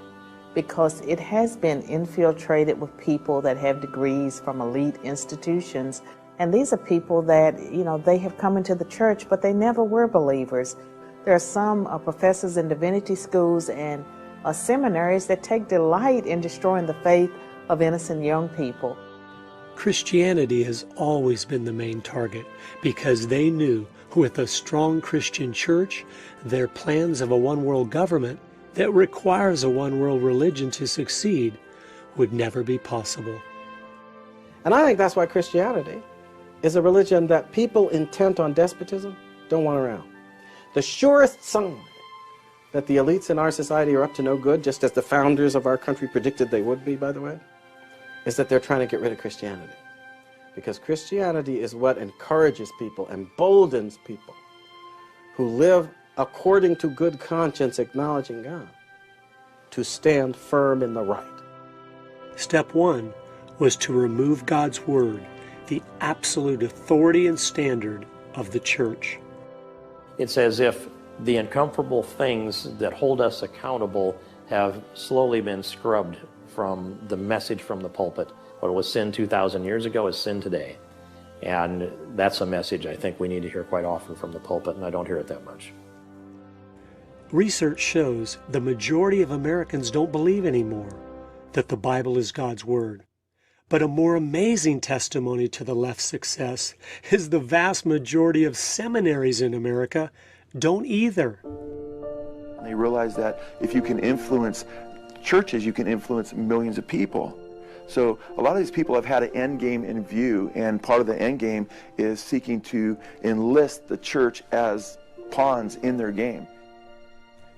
because it has been infiltrated with people that have degrees from elite institutions. And these are people that, they have come into the church, but they never were believers. There are some professors in divinity schools and seminaries that take delight in destroying the faith of innocent young people. Christianity has always been the main target because they knew with a strong Christian church, their plans of a one-world government that requires a one-world religion to succeed would never be possible. And I think that's why Christianity is a religion that people intent on despotism don't want around. The surest sign that the elites in our society are up to no good, just as the founders of our country predicted they would be, by the way, is that they're trying to get rid of Christianity. Because Christianity is what encourages people, emboldens people who live according to good conscience, acknowledging God, to stand firm in the right. Step one was to remove God's word, the absolute authority and standard of the church. It's as if the uncomfortable things that hold us accountable have slowly been scrubbed from the message from the pulpit. What was sin 2,000 years ago is sin today. And that's a message I think we need to hear quite often from the pulpit, and I don't hear it that much. Research shows the majority of Americans don't believe anymore that the Bible is God's word. But a more amazing testimony to the left's success is the vast majority of seminaries in America don't either. They realize that if you can influence churches, you can influence millions of people. So a lot of these people have had an end game in view, and part of the end game is seeking to enlist the church as pawns in their game.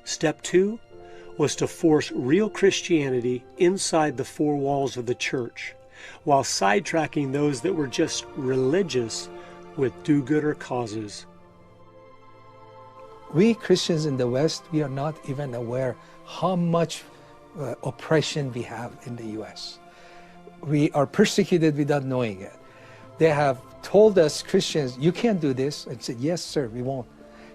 Step two was to force real Christianity inside the four walls of the church, while sidetracking those that were just religious with do-gooder causes. We Christians in the West, we are not even aware how much oppression we have in the U.S. We are persecuted without knowing it. They have told us, Christians, you can't do this. I said, yes, sir, we won't.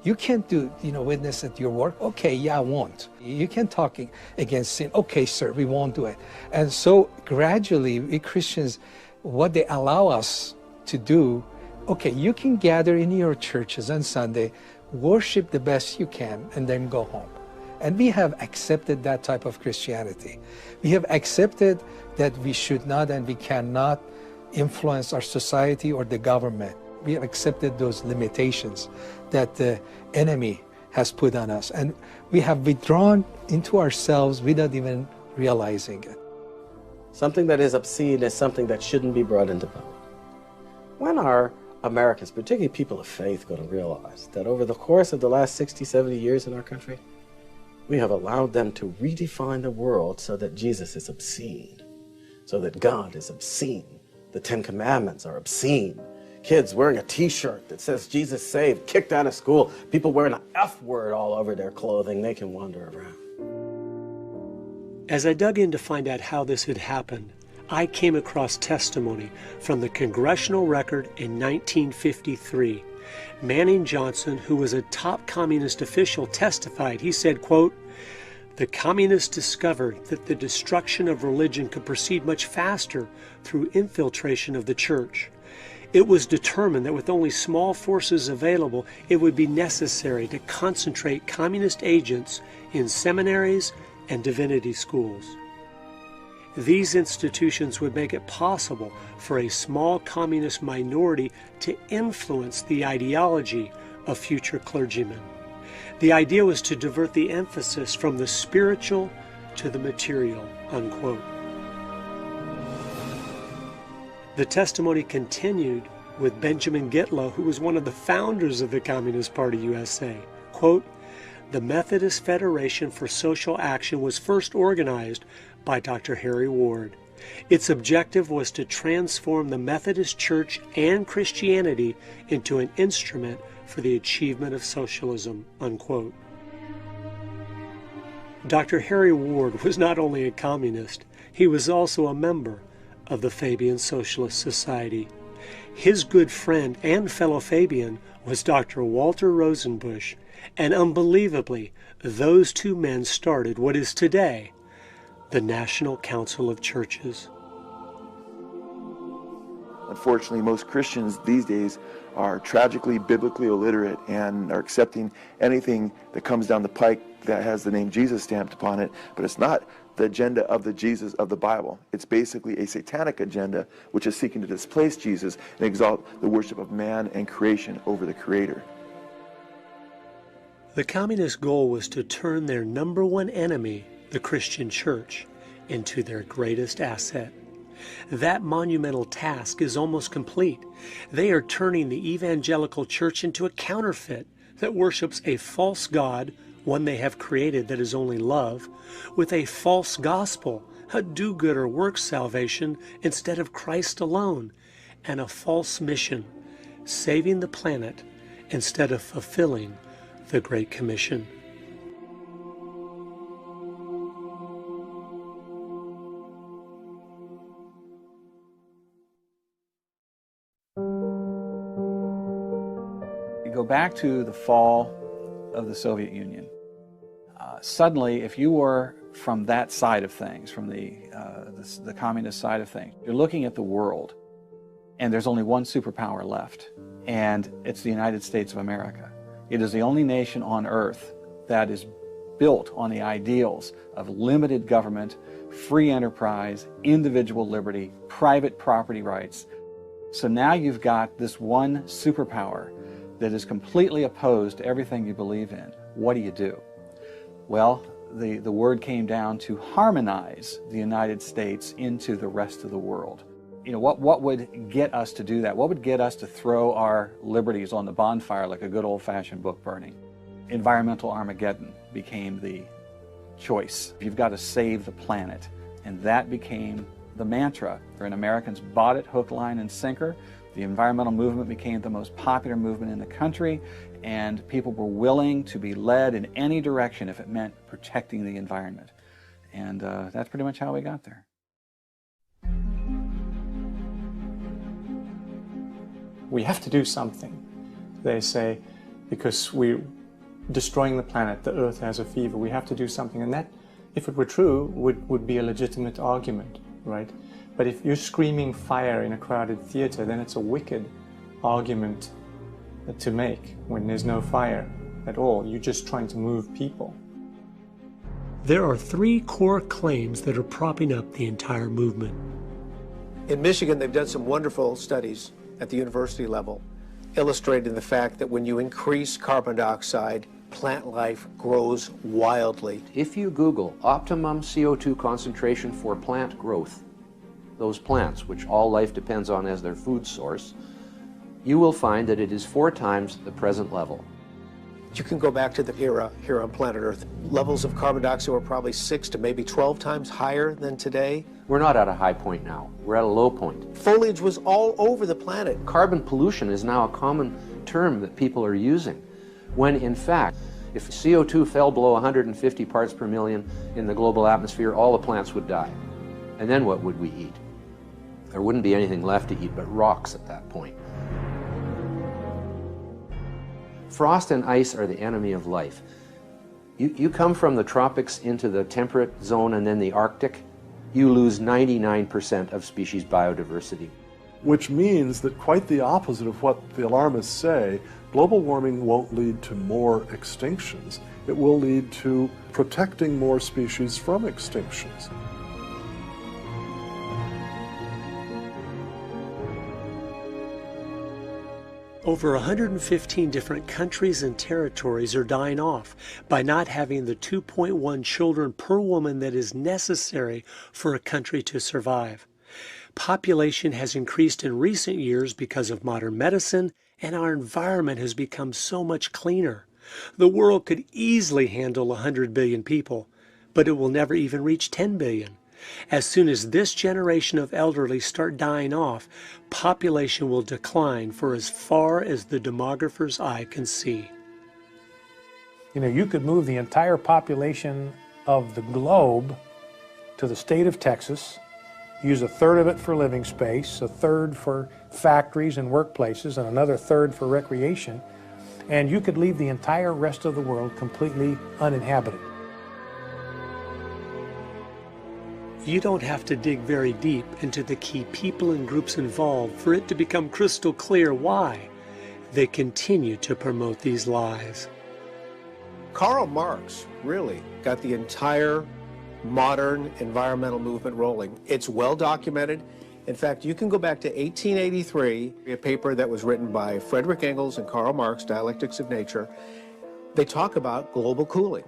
You can't do, witness at your work. Okay, yeah, I won't. You can't talk against sin. Okay, sir, we won't do it. And so gradually, we Christians, what they allow us to do, okay, you can gather in your churches on Sunday, worship the best you can, and then go home. And we have accepted that type of Christianity. We have accepted that we should not and we cannot influence our society or the government. We have accepted those limitations that the enemy has put on us. And we have withdrawn into ourselves without even realizing it. Something that is obscene is something that shouldn't be brought into public. When are Americans, particularly people of faith, going to realize that over the course of the last 60, 70 years in our country, we have allowed them to redefine the world so that Jesus is obscene, so that God is obscene, the Ten Commandments are obscene, kids wearing a t-shirt that says Jesus saved, kicked out of school, people wearing an F word all over their clothing, they can wander around. As I dug in to find out how this had happened, I came across testimony from the Congressional Record in 1953. Manning Johnson, who was a top communist official, testified. He said, quote, "The communists discovered that the destruction of religion could proceed much faster through infiltration of the church. It was determined that with only small forces available, it would be necessary to concentrate communist agents in seminaries and divinity schools. These institutions would make it possible for a small communist minority to influence the ideology of future clergymen. The idea was to divert the emphasis from the spiritual to the material," unquote. The testimony continued with Benjamin Gitlow, who was one of the founders of the Communist Party USA. Quote, "The Methodist Federation for Social Action was first organized by Dr. Harry Ward. Its objective was to transform the Methodist Church and Christianity into an instrument for the achievement of socialism," unquote. Dr. Harry Ward was not only a communist, he was also a member of the Fabian Socialist Society. His good friend and fellow Fabian was Dr. Walter Rosenbusch, and unbelievably, those two men started what is today the National Council of Churches. Unfortunately, most Christians these days are tragically biblically illiterate and are accepting anything that comes down the pike that has the name Jesus stamped upon it, but it's not the agenda of the Jesus of the Bible. It's basically a satanic agenda which is seeking to displace Jesus and exalt the worship of man and creation over the Creator. The communist goal was to turn their number one enemy, the Christian church, into their greatest asset. That monumental task is almost complete. They are turning the evangelical church into a counterfeit that worships a false God, one they have created that is only love, with a false gospel, a do-gooder works salvation instead of Christ alone, and a false mission, saving the planet instead of fulfilling the Great Commission. Go back to the fall of the Soviet Union. Suddenly, if you were from that side of things, from the communist side of things, you're looking at the world, and there's only one superpower left, and it's the United States of America. It is the only nation on earth that is built on the ideals of limited government, free enterprise, individual liberty, private property rights. So now you've got this one superpower that is completely opposed to everything you believe in. What do? Well, the word came down to harmonize the United States into the rest of the world. You know, what would get us to do that? What would get us to throw our liberties on the bonfire like a good old-fashioned book burning? Environmental Armageddon became the choice. You've got to save the planet. And that became the mantra. And Americans bought it hook, line, and sinker. The environmental movement became the most popular movement in the country, and people were willing to be led in any direction if it meant protecting the environment. And that's pretty much how we got there. We have to do something, they say, because we're destroying the planet, the Earth has a fever, we have to do something. And that, if it were true, would be a legitimate argument, right? But if you're screaming fire in a crowded theater, then it's a wicked argument to make when there's no fire at all. You're just trying to move people. There are three core claims that are propping up the entire movement. In Michigan, they've done some wonderful studies at the university level, illustrating the fact that when you increase carbon dioxide plant life grows wildly. If you Google optimum CO2 concentration for plant growth, those plants, which all life depends on as their food source, you will find that it is 4 times the present level. You can go back to the era here on planet Earth. Levels of carbon dioxide were probably 6 to maybe 12 times higher than today. We're not at a high point now. We're at a low point. Foliage was all over the planet. Carbon pollution is now a common term that people are using, when in fact, if CO2 fell below 150 parts per million in the global atmosphere, all the plants would die. And then what would we eat? There wouldn't be anything left to eat but rocks at that point. Frost and ice are the enemy of life. You come from the tropics into the temperate zone and then the Arctic, you lose 99% of species biodiversity. Which means that quite the opposite of what the alarmists say, global warming won't lead to more extinctions. It will lead to protecting more species from extinctions. Over 115 different countries and territories are dying off by not having the 2.1 children per woman that is necessary for a country to survive. Population has increased in recent years because of modern medicine, and our environment has become so much cleaner. The world could easily handle 100 billion people, but it will never even reach 10 billion. As soon as this generation of elderly start dying off, population will decline for as far as the demographer's eye can see. You know, you could move the entire population of the globe to the state of Texas, use 1/3 of it for living space, 1/3 for factories and workplaces, and another 1/3 for recreation, and you could leave the entire rest of the world completely uninhabited. You don't have to dig very deep into the key people and groups involved for it to become crystal clear why they continue to promote these lies. Karl Marx really got the entire modern environmental movement rolling. It's well documented. In fact, you can go back to 1883, a paper that was written by Frederick Engels and Karl Marx, Dialectics of Nature. They talk about global cooling.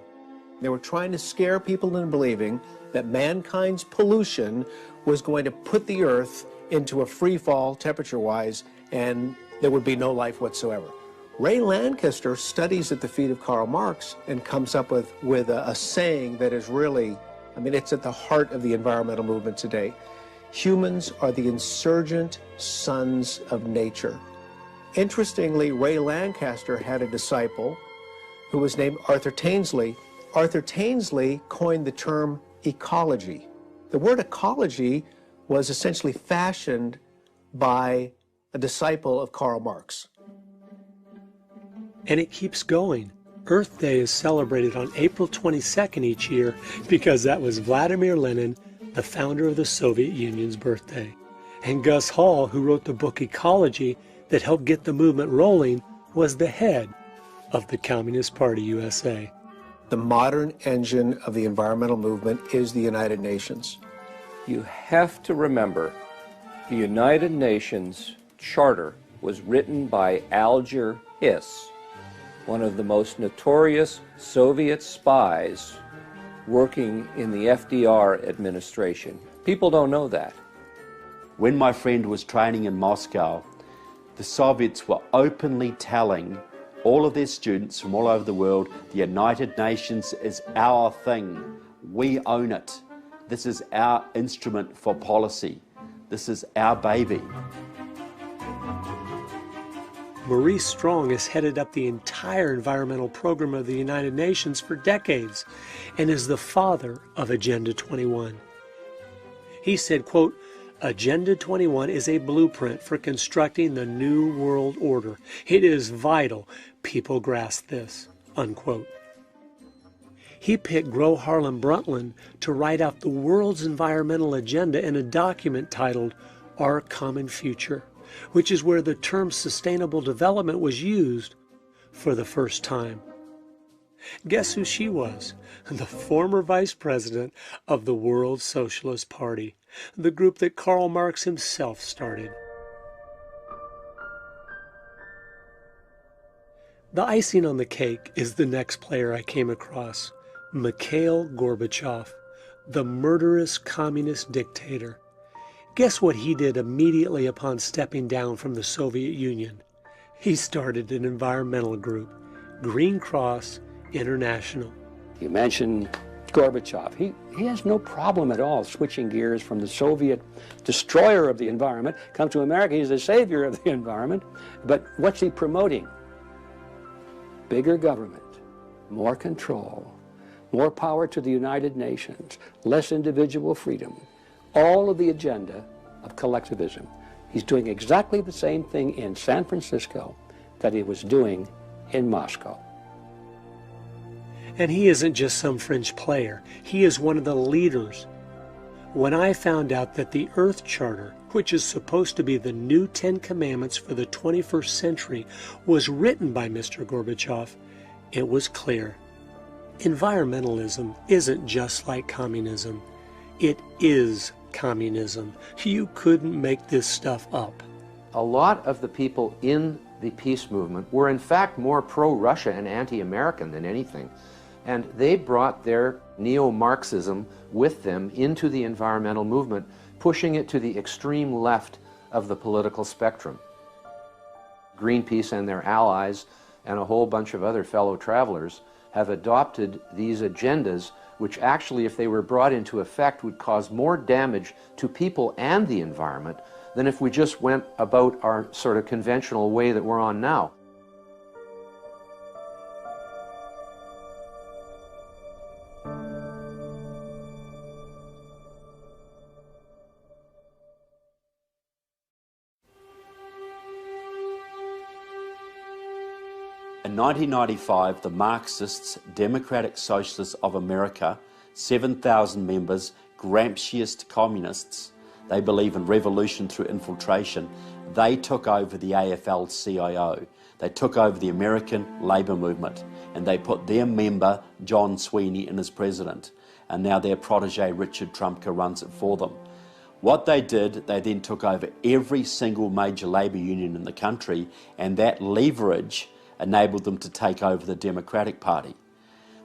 They were trying to scare people into believing that mankind's pollution was going to put the Earth into a free fall temperature-wise, and there would be no life whatsoever. Ray Lancaster studies at the feet of Karl Marx and comes up with a saying that is really, I mean, it's at the heart of the environmental movement today. Humans are the insurgent sons of nature. Interestingly, Ray Lancaster had a disciple who was named Arthur Tainsley. Arthur Tainsley coined the term ecology. The word ecology was essentially fashioned by a disciple of Karl Marx. And it keeps going. Earth Day is celebrated on April 22nd each year because that was Vladimir Lenin, the founder of the Soviet Union's birthday. And Gus Hall, who wrote the book Ecology that helped get the movement rolling, was the head of the Communist Party USA. The modern engine of the environmental movement is the United Nations. You have to remember, the United Nations Charter was written by Alger Hiss, one of the most notorious Soviet spies working in the FDR administration. People don't know that. When my friend was training in Moscow, the Soviets were openly telling all of their students from all over the world, the United Nations is our thing. We own it. This is our instrument for policy. This is our baby. Maurice Strong has headed up the entire environmental program of the United Nations for decades and is the father of Agenda 21. He said, quote, Agenda 21 is a blueprint for constructing the new world order. It is vital people grasp this, unquote. He picked Gro Harlem Brundtland to write out the world's environmental agenda in a document titled Our Common Future, which is where the term sustainable development was used for the first time. Guess who she was? The former vice president of the World Socialist Party, the group that Karl Marx himself started. The icing on the cake is the next player I came across, Mikhail Gorbachev, the murderous communist dictator. Guess what he did immediately upon stepping down from the Soviet Union? He started an environmental group, Green Cross International. You mentioned Gorbachev. He has no problem at all switching gears from the Soviet destroyer of the environment, come to America, he's the savior of the environment. But what's he promoting? Bigger government, more control, more power to the United Nations, less individual freedom, all of the agenda of collectivism. He's doing exactly the same thing in San Francisco that he was doing in Moscow. And he isn't just some fringe player. He is one of the leaders. When I found out that the Earth Charter, which is supposed to be the new 10 Commandments for the 21st century, was written by Mr. Gorbachev, it was clear. Environmentalism isn't just like communism. It is communism. You couldn't make this stuff up. A lot of the people in the peace movement were in fact more pro-Russia and anti-American than anything. And they brought their neo-Marxism with them into the environmental movement, pushing it to the extreme left of the political spectrum. Greenpeace and their allies and a whole bunch of other fellow travelers have adopted these agendas, which actually, if they were brought into effect, would cause more damage to people and the environment than if we just went about our sort of conventional way that we're on now. In 1995, the Marxists, Democratic Socialists of America, 7,000 members, Gramsciist communists, they believe in revolution through infiltration, they took over the AFL-CIO. They took over the American Labour Movement, and they put their member, John Sweeney, in as president. And now their protege, Richard Trumka, runs it for them. What they did, they then took over every single major labour union in the country, and that leverage enabled them to take over the Democratic Party.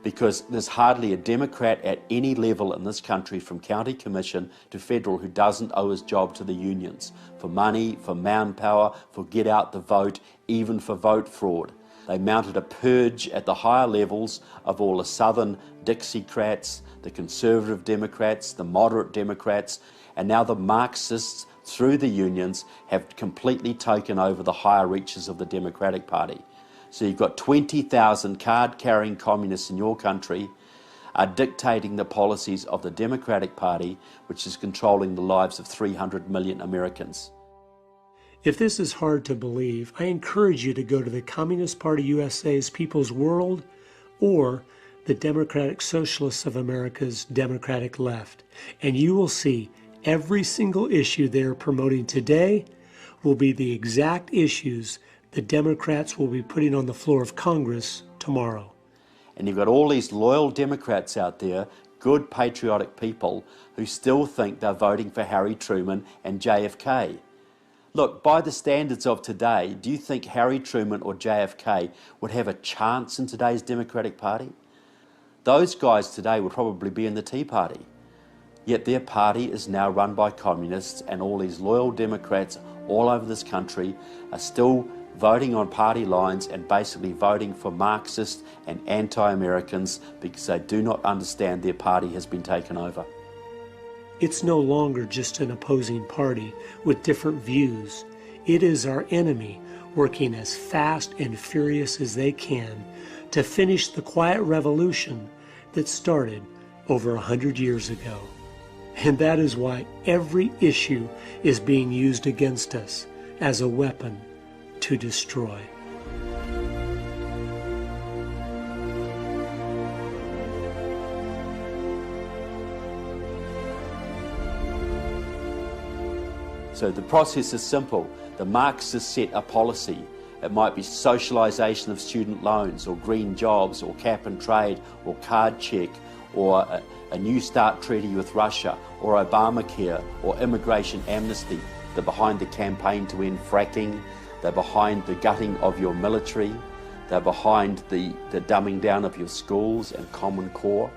Because there's hardly a Democrat at any level in this country, from county commission to federal, who doesn't owe his job to the unions for money, for manpower, for get out the vote, even for vote fraud. They mounted a purge at the higher levels of all the Southern Dixiecrats, the conservative Democrats, the moderate Democrats, and now the Marxists, through the unions, have completely taken over the higher reaches of the Democratic Party. So you've got 20,000 card-carrying communists in your country are dictating the policies of the Democratic Party, which is controlling the lives of 300 million Americans. If this is hard to believe, I encourage you to go to the Communist Party USA's People's World or the Democratic Socialists of America's Democratic Left, and you will see every single issue they are promoting today will be the exact issues the Democrats will be putting on the floor of Congress tomorrow. And you've got all these loyal Democrats out there, good patriotic people, who still think they're voting for Harry Truman and JFK. Look, by the standards of today, do you think Harry Truman or JFK would have a chance in today's Democratic Party? Those guys today would probably be in the Tea Party. Yet their party is now run by communists, and all these loyal Democrats all over this country are still voting on party lines and basically voting for Marxists and anti-Americans because they do not understand their party has been taken over. It's no longer just an opposing party with different views. It is our enemy working as fast and furious as they can to finish the quiet revolution that started over 100 years ago. And that is why every issue is being used against us as a weapon to destroy. So the process is simple. The Marxists set a policy. It might be socialisation of student loans, or green jobs, or cap and trade, or card check, or a New START treaty with Russia, or Obamacare, or immigration amnesty. They're behind the campaign to end fracking. They're behind the gutting of your military. They're behind the dumbing down of your schools and Common Core.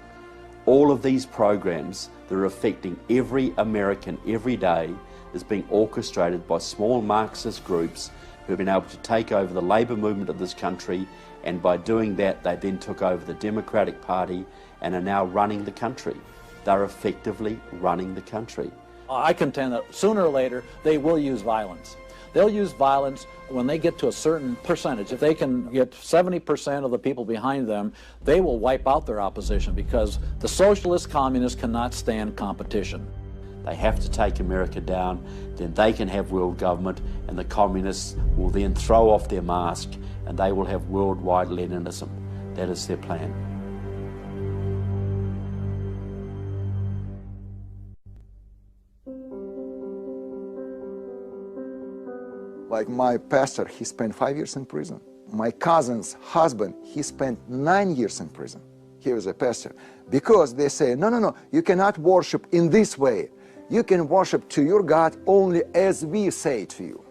All of these programs that are affecting every American every day is being orchestrated by small Marxist groups who have been able to take over the labour movement of this country, and by doing that they then took over the Democratic Party and are now running the country. They're effectively running the country. I contend that sooner or later they will use violence. They'll use violence when they get to a certain percentage. If they can get 70% of the people behind them, they will wipe out their opposition, because the socialist communists cannot stand competition. They have to take America down, then they can have world government, and the communists will then throw off their mask and they will have worldwide Leninism. That is their plan. Like my pastor, he spent 5 years in prison. My cousin's husband, he spent 9 years in prison. He was a pastor. Because they say, no, you cannot worship in this way. You can worship to your God only as we say to you.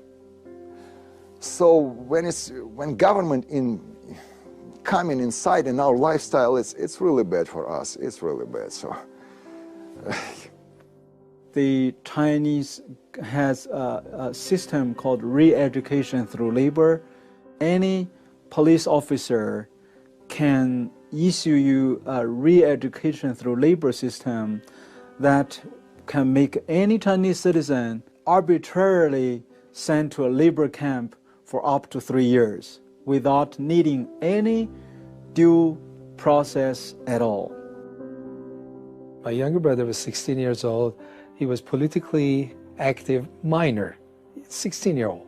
So when government coming inside in our lifestyle, it's really bad for us. It's really bad. So. The Chinese has a system called re-education through labor. Any police officer can issue you a re-education through labor system that can make any Chinese citizen arbitrarily sent to a labor camp for up to 3 years without needing any due process at all. My younger brother was 16 years old. He was politically active minor, 16-year-old.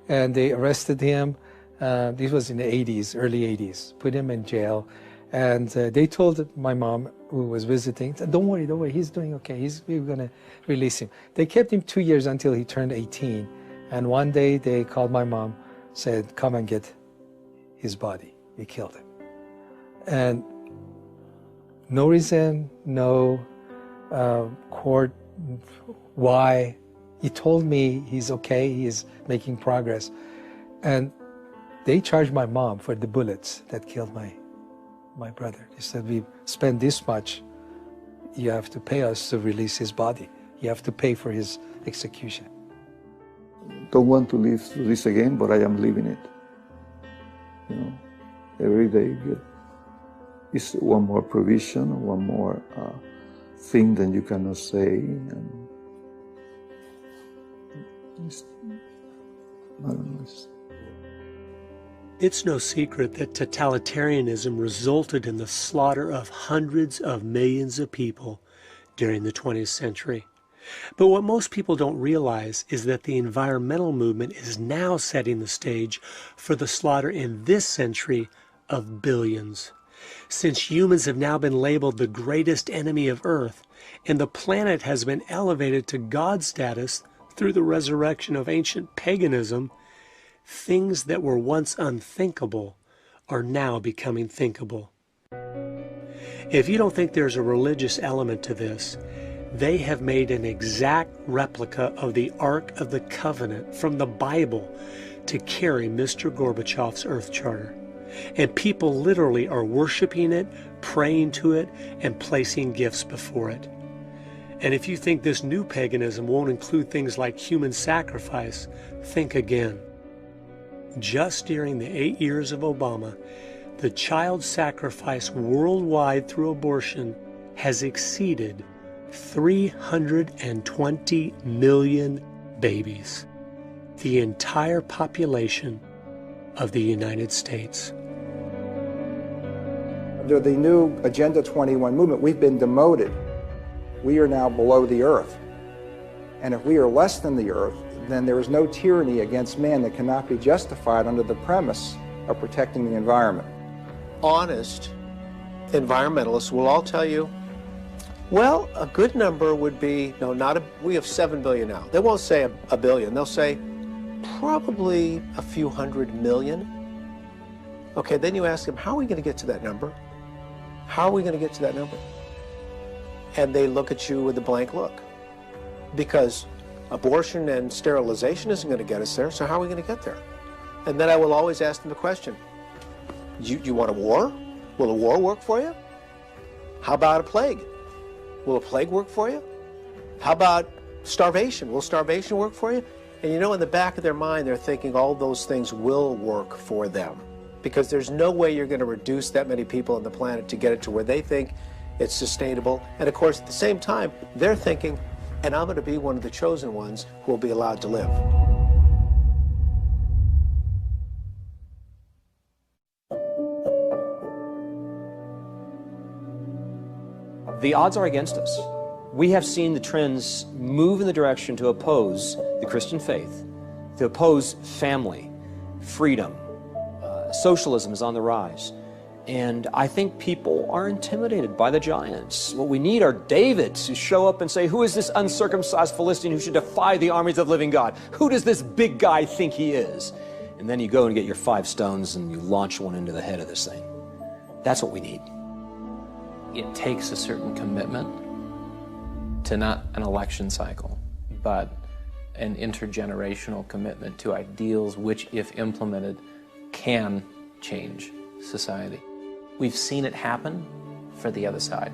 And they arrested him. This was in the 80s, early 80s, put him in jail. And they told my mom, who was visiting, don't worry, he's doing okay. We're going to release him. They kept him 2 years until he turned 18. And one day they called my mom, said, come and get his body. We killed him. And no reason, no court, why. He told me he's okay, he's making progress. And they charged my mom for the bullets that killed my brother. They said, we spent this much, you have to pay us to release his body. You have to pay for his execution. Don't want to live through this again, but I am living it. You know, every day is one more provision, one more thing that you cannot say. And I don't know. It's no secret that totalitarianism resulted in the slaughter of hundreds of millions of people during the 20th century. But what most people don't realize is that the environmental movement is now setting the stage for the slaughter in this century of billions. Since humans have now been labeled the greatest enemy of Earth, and the planet has been elevated to God status through the resurrection of ancient paganism, things that were once unthinkable are now becoming thinkable. If you don't think there's a religious element to this, they have made an exact replica of the Ark of the Covenant from the Bible to carry Mr. Gorbachev's Earth Charter. And people literally are worshiping it, praying to it, and placing gifts before it. And if you think this new paganism won't include things like human sacrifice, think again. Just during the 8 years of Obama, the child sacrifice worldwide through abortion has exceeded 320 million babies, the entire population of the United States. Under the new Agenda 21 movement, we've been demoted. We are now below the earth. And if we are less than the earth, then there is no tyranny against man that cannot be justified under the premise of protecting the environment. Honest environmentalists will all tell you, well, a good number would be, no, we have 7 billion now. They won't say a billion, they'll say probably a few 100 million. Okay, then you ask them, how are we going to get to that number? How are we going to get to that number? And they look at you with a blank look. Because abortion and sterilization isn't going to get us there, so how are we going to get there? And then I will always ask them the question, You want a war? Will a war work for you? How about a plague? Will a plague work for you? How about starvation? Will starvation work for you? And you know, in the back of their mind, they're thinking all those things will work for them, because there's no way you're going to reduce that many people on the planet to get it to where they think it's sustainable. And of course, at the same time, they're thinking, and I'm going to be one of the chosen ones who will be allowed to live. The odds are against us. We have seen the trends move in the direction to oppose the Christian faith, to oppose family, freedom. Socialism is on the rise. And I think people are intimidated by the giants. What we need are Davids who show up and say, who is this uncircumcised Philistine who should defy the armies of the living God? Who does this big guy think he is? And then you go and get your 5 stones and you launch one into the head of this thing. That's what we need. It takes a certain commitment to not an election cycle, but an intergenerational commitment to ideals which, if implemented, can change society. We've seen it happen for the other side.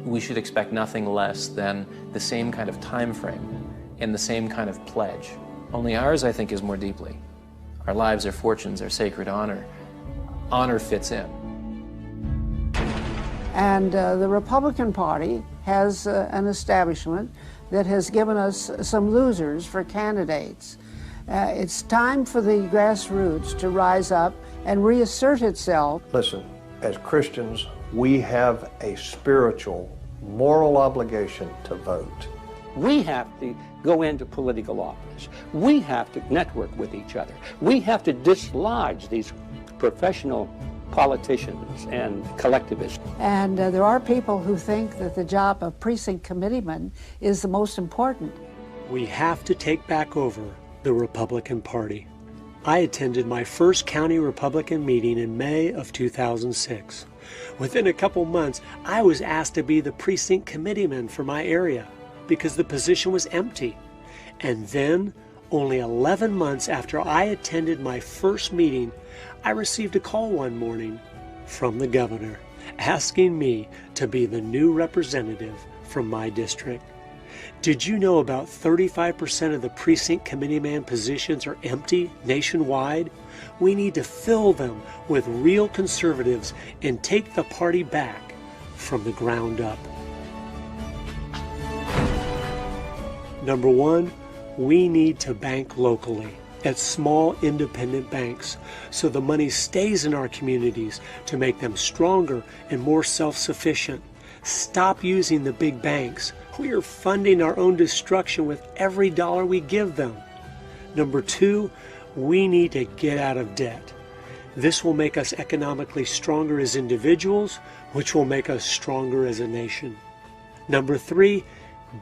We should expect nothing less than the same kind of time frame and the same kind of pledge. Only ours, I think, is more deeply. Our lives, our fortunes, our sacred honor. Honor fits in. And the Republican Party has an establishment that has given us some losers for candidates. It's time for the grassroots to rise up and reassert itself. Listen, as Christians, we have a spiritual, moral obligation to vote. We have to go into political office. We have to network with each other. We have to dislodge these professional politicians and collectivists. And there are people who think that the job of precinct committeeman is the most important. We have to take back over the Republican Party. I attended my first county Republican meeting in May of 2006. Within a couple months, I was asked to be the precinct committeeman for my area because the position was empty. And then, only 11 months after I attended my first meeting, I received a call one morning from the governor asking me to be the new representative from my district. Did you know about 35% of the precinct committeeman positions are empty nationwide? We need to fill them with real conservatives and take the party back from the ground up. Number one, we need to bank locally at small independent banks so the money stays in our communities to make them stronger and more self-sufficient. Stop using the big banks. We are funding our own destruction with every dollar we give them. Number two, we need to get out of debt. This will make us economically stronger as individuals, which will make us stronger as a nation. Number three,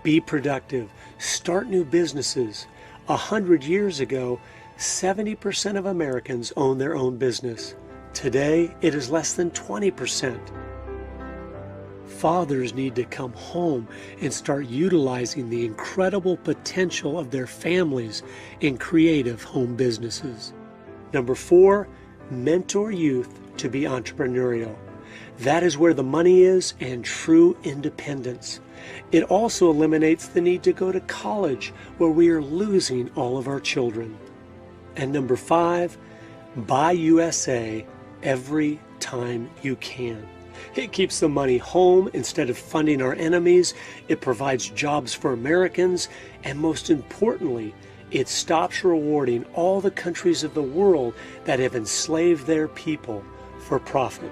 be productive. Start new businesses. 100 years ago, 70% of Americans own their own business. Today, it is less than 20%. Fathers need to come home and start utilizing the incredible potential of their families in creative home businesses. Number four, mentor youth to be entrepreneurial. That is where the money is and true independence. It also eliminates the need to go to college, where we are losing all of our children. And number five, buy USA every time you can. It keeps the money home instead of funding our enemies. It provides jobs for Americans. And most importantly, it stops rewarding all the countries of the world that have enslaved their people for profit.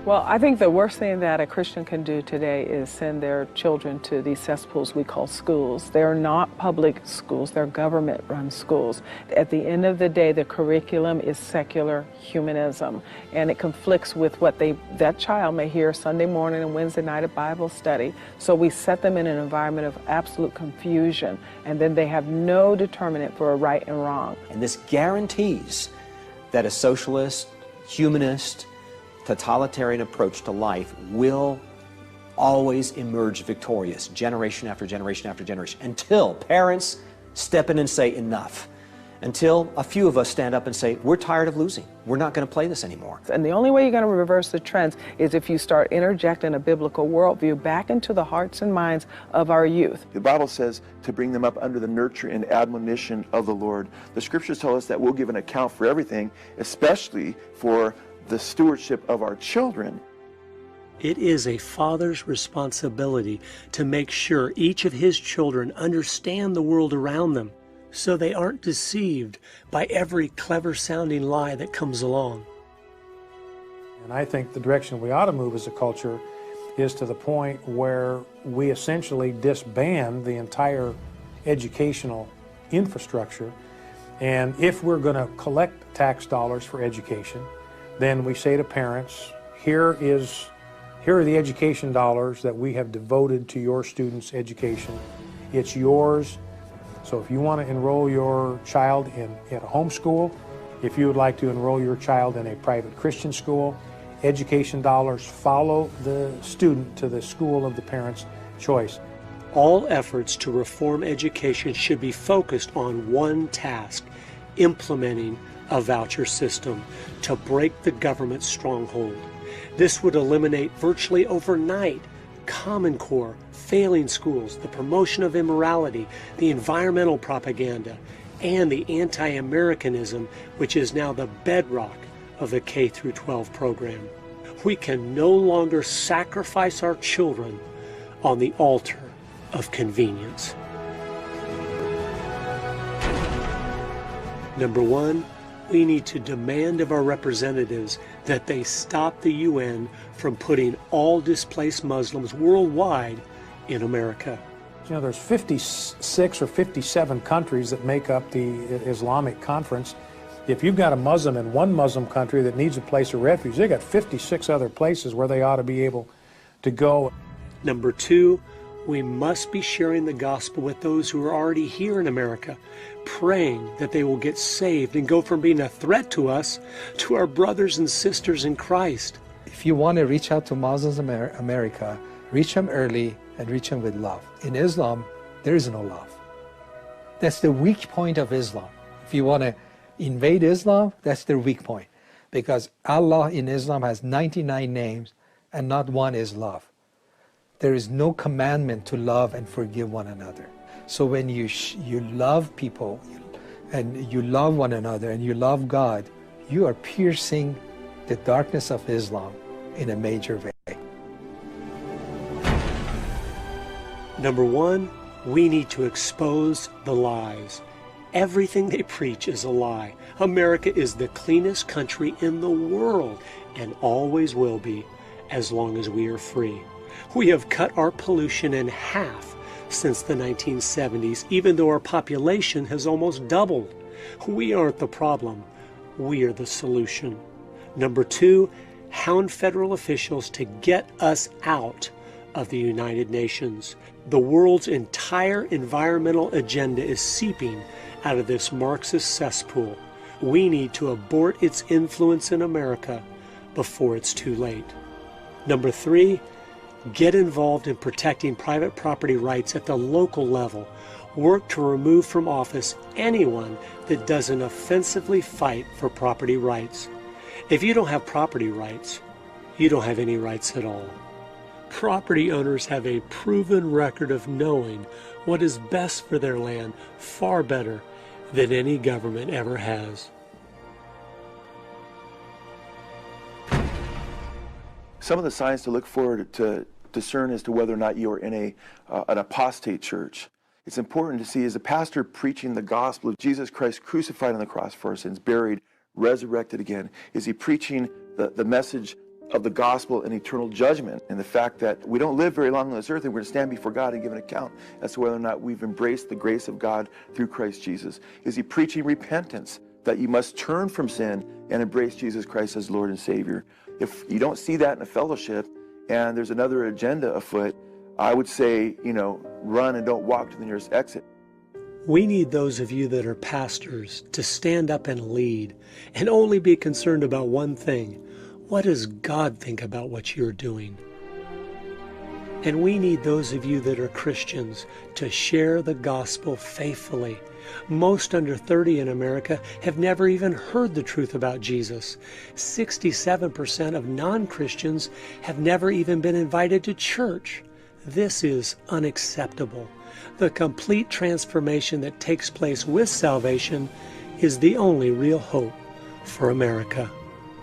Well, I think the worst thing that a Christian can do today is send their children to these cesspools we call schools. They're not public schools, they're government-run schools. At the end of the day, the curriculum is secular humanism, and it conflicts with what that child may hear Sunday morning and Wednesday night at Bible study. So we set them in an environment of absolute confusion, and then they have no determinant for a right and wrong. And this guarantees that a socialist, humanist, totalitarian approach to life will always emerge victorious, generation after generation after generation, until parents step in and say enough. until a few of us stand up and say, we're tired of losing. We're not going to play this anymore. And the only way you're going to reverse the trends is if you start interjecting a biblical worldview back into the hearts and minds of our youth. The Bible says to bring them up under the nurture and admonition of the Lord. The scriptures tell us that we'll give an account for everything, especially for the stewardship of our children. It is a father's responsibility to make sure each of his children understand the world around them, so they aren't deceived by every clever-sounding lie that comes along. And I think the direction we ought to move as a culture is to the point where we essentially disband the entire educational infrastructure. And if we're going to collect tax dollars for education, then we say to parents, here are the education dollars that we have devoted to your students' education. It's yours. So if you want to enroll your child in a homeschool, if you would like to enroll your child in a private Christian school, education dollars follow the student to the school of the parent's choice. All efforts to reform education should be focused on one task: implementing a voucher system to break the government's stronghold. This would eliminate virtually overnight Common Core, failing schools, the promotion of immorality, the environmental propaganda, and the anti-Americanism, which is now the bedrock of the K-12 program. We can no longer sacrifice our children on the altar of convenience. Number one, we need to demand of our representatives that they stop the UN from putting all displaced Muslims worldwide in America. You know, there's 56 or 57 countries that make up the Islamic Conference. If you've got a Muslim in one Muslim country that needs a place of refuge, they've got 56 other places where they ought to be able to go. Number two, we must be sharing the gospel with those who are already here in America, praying that they will get saved and go from being a threat to us to our brothers and sisters in Christ. If you want to reach out to Muslims in America, reach them early and reach them with love. In Islam, there is no love. That's the weak point of Islam. If you want to invade Islam, that's their weak point. Because Allah in Islam has 99 names and not one is love. There is no commandment to love and forgive one another. So when you love people and you love one another and you love God, you are piercing the darkness of Islam in a major way. Number one, we need to expose the lies. Everything they preach is a lie. America is the cleanest country in the world and always will be as long as we are free. We have cut our pollution in half since the 1970s, even though our population has almost doubled. We aren't the problem. We are the solution. Number two, hound federal officials to get us out of the United Nations. The world's entire environmental agenda is seeping out of this Marxist cesspool. We need to abort its influence in America before it's too late. Number three, get involved in protecting private property rights at the local level. Work to remove from office anyone that doesn't offensively fight for property rights. If you don't have property rights, you don't have any rights at all. Property owners have a proven record of knowing what is best for their land far better than any government ever has. Some of the signs to look for to discern as to whether or not you are in an apostate church. It's important to see, is a pastor preaching the gospel of Jesus Christ crucified on the cross for our sins, buried, resurrected again? Is he preaching the message of the gospel and eternal judgment, and the fact that we don't live very long on this earth and we're going to stand before God and give an account as to whether or not we've embraced the grace of God through Christ Jesus? Is he preaching repentance, that you must turn from sin and embrace Jesus Christ as Lord and Savior? If you don't see that in a fellowship and there's another agenda afoot, I would say, run and don't walk to the nearest exit. We need those of you that are pastors to stand up and lead and only be concerned about one thing. What does God think about what you're doing? And we need those of you that are Christians to share the gospel faithfully. Most under 30 in America have never even heard the truth about Jesus. 67% of non-Christians have never even been invited to church. This is unacceptable. The complete transformation that takes place with salvation is the only real hope for America.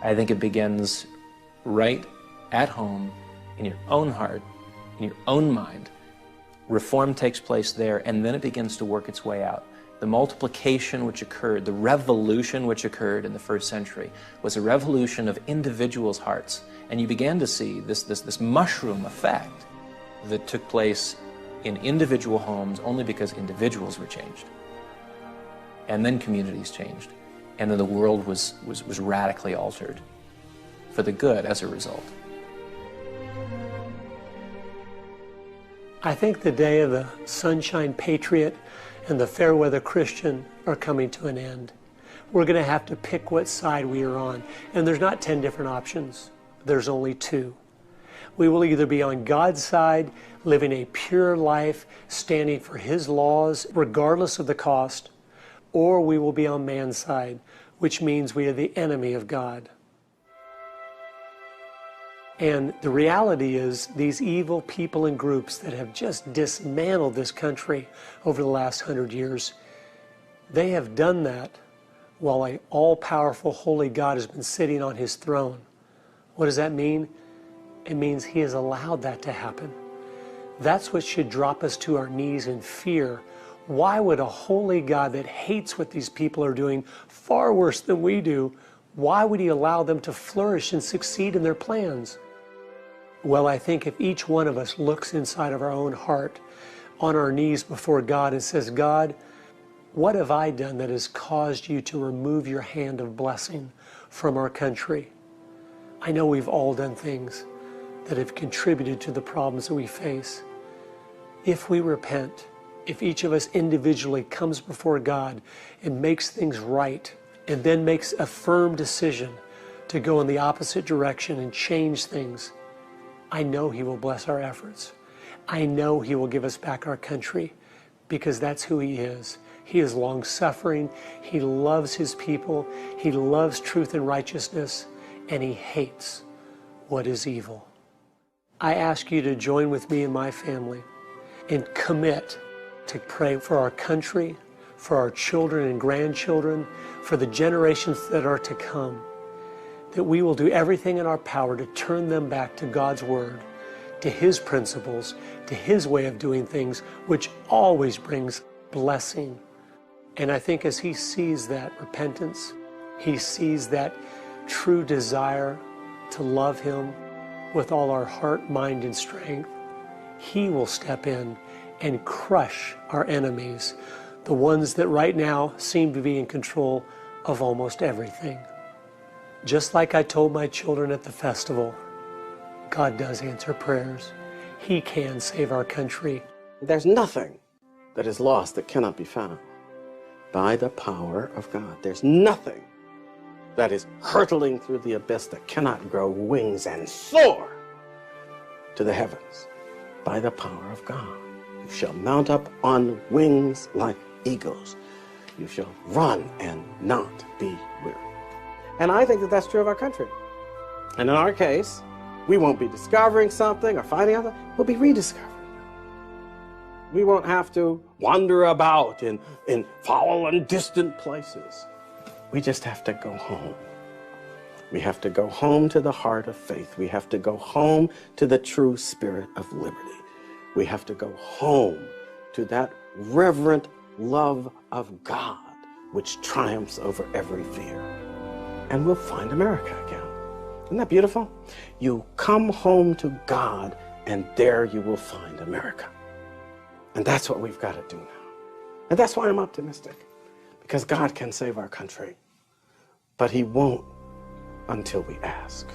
I think it begins right at home, in your own heart, in your own mind. Reform takes place there, and then it begins to work its way out. The multiplication which occurred, the revolution which occurred in the first century, was a revolution of individuals' hearts. And you began to see this mushroom effect that took place in individual homes only because individuals were changed. And then communities changed. And then the world was radically altered for the good as a result. I think the day of the sunshine patriot and the fair weather Christian are coming to an end. We're going to have to pick what side we are on. And there's not 10 different options. There's only 2. We will either be on God's side, living a pure life, standing for His laws, regardless of the cost, or we will be on man's side, which means we are the enemy of God. And the reality is, these evil people and groups that have just dismantled this country over the last 100 years, they have done that while an all-powerful, holy God has been sitting on His throne. What does that mean? It means He has allowed that to happen. That's what should drop us to our knees in fear. Why would a holy God that hates what these people are doing far worse than we do, why would He allow them to flourish and succeed in their plans? Well, I think if each one of us looks inside of our own heart, on our knees before God and says, God, what have I done that has caused you to remove your hand of blessing from our country? I know we've all done things that have contributed to the problems that we face. If we repent, if each of us individually comes before God and makes things right, and then makes a firm decision to go in the opposite direction and change things, I know He will bless our efforts. I know He will give us back our country, because that's who He is. He is long-suffering. He loves His people. He loves truth and righteousness, and He hates what is evil. I ask you to join with me and my family and commit to pray for our country, for our children and grandchildren, for the generations that are to come, that we will do everything in our power to turn them back to God's Word, to His principles, to His way of doing things, which always brings blessing. And I think as He sees that repentance, He sees that true desire to love Him with all our heart, mind, and strength, He will step in and crush our enemies, the ones that right now seem to be in control of almost everything. Just like I told my children at the festival, God does answer prayers. He can save our country. There's nothing that is lost that cannot be found by the power of God. There's nothing that is hurtling through the abyss that cannot grow wings and soar to the heavens by the power of God. You shall mount up on wings like eagles. You shall run and not be weary. And I think that that's true of our country. And in our case, we won't be discovering something or finding out, we'll be rediscovering. We won't have to wander about in foul and distant places. We just have to go home. We have to go home to the heart of faith. We have to go home to the true spirit of liberty. We have to go home to that reverent love of God which triumphs over every fear. And we'll find America again. Isn't that beautiful? You come home to God, and there you will find America. And that's what we've got to do now. And that's why I'm optimistic, because God can save our country, but He won't until we ask.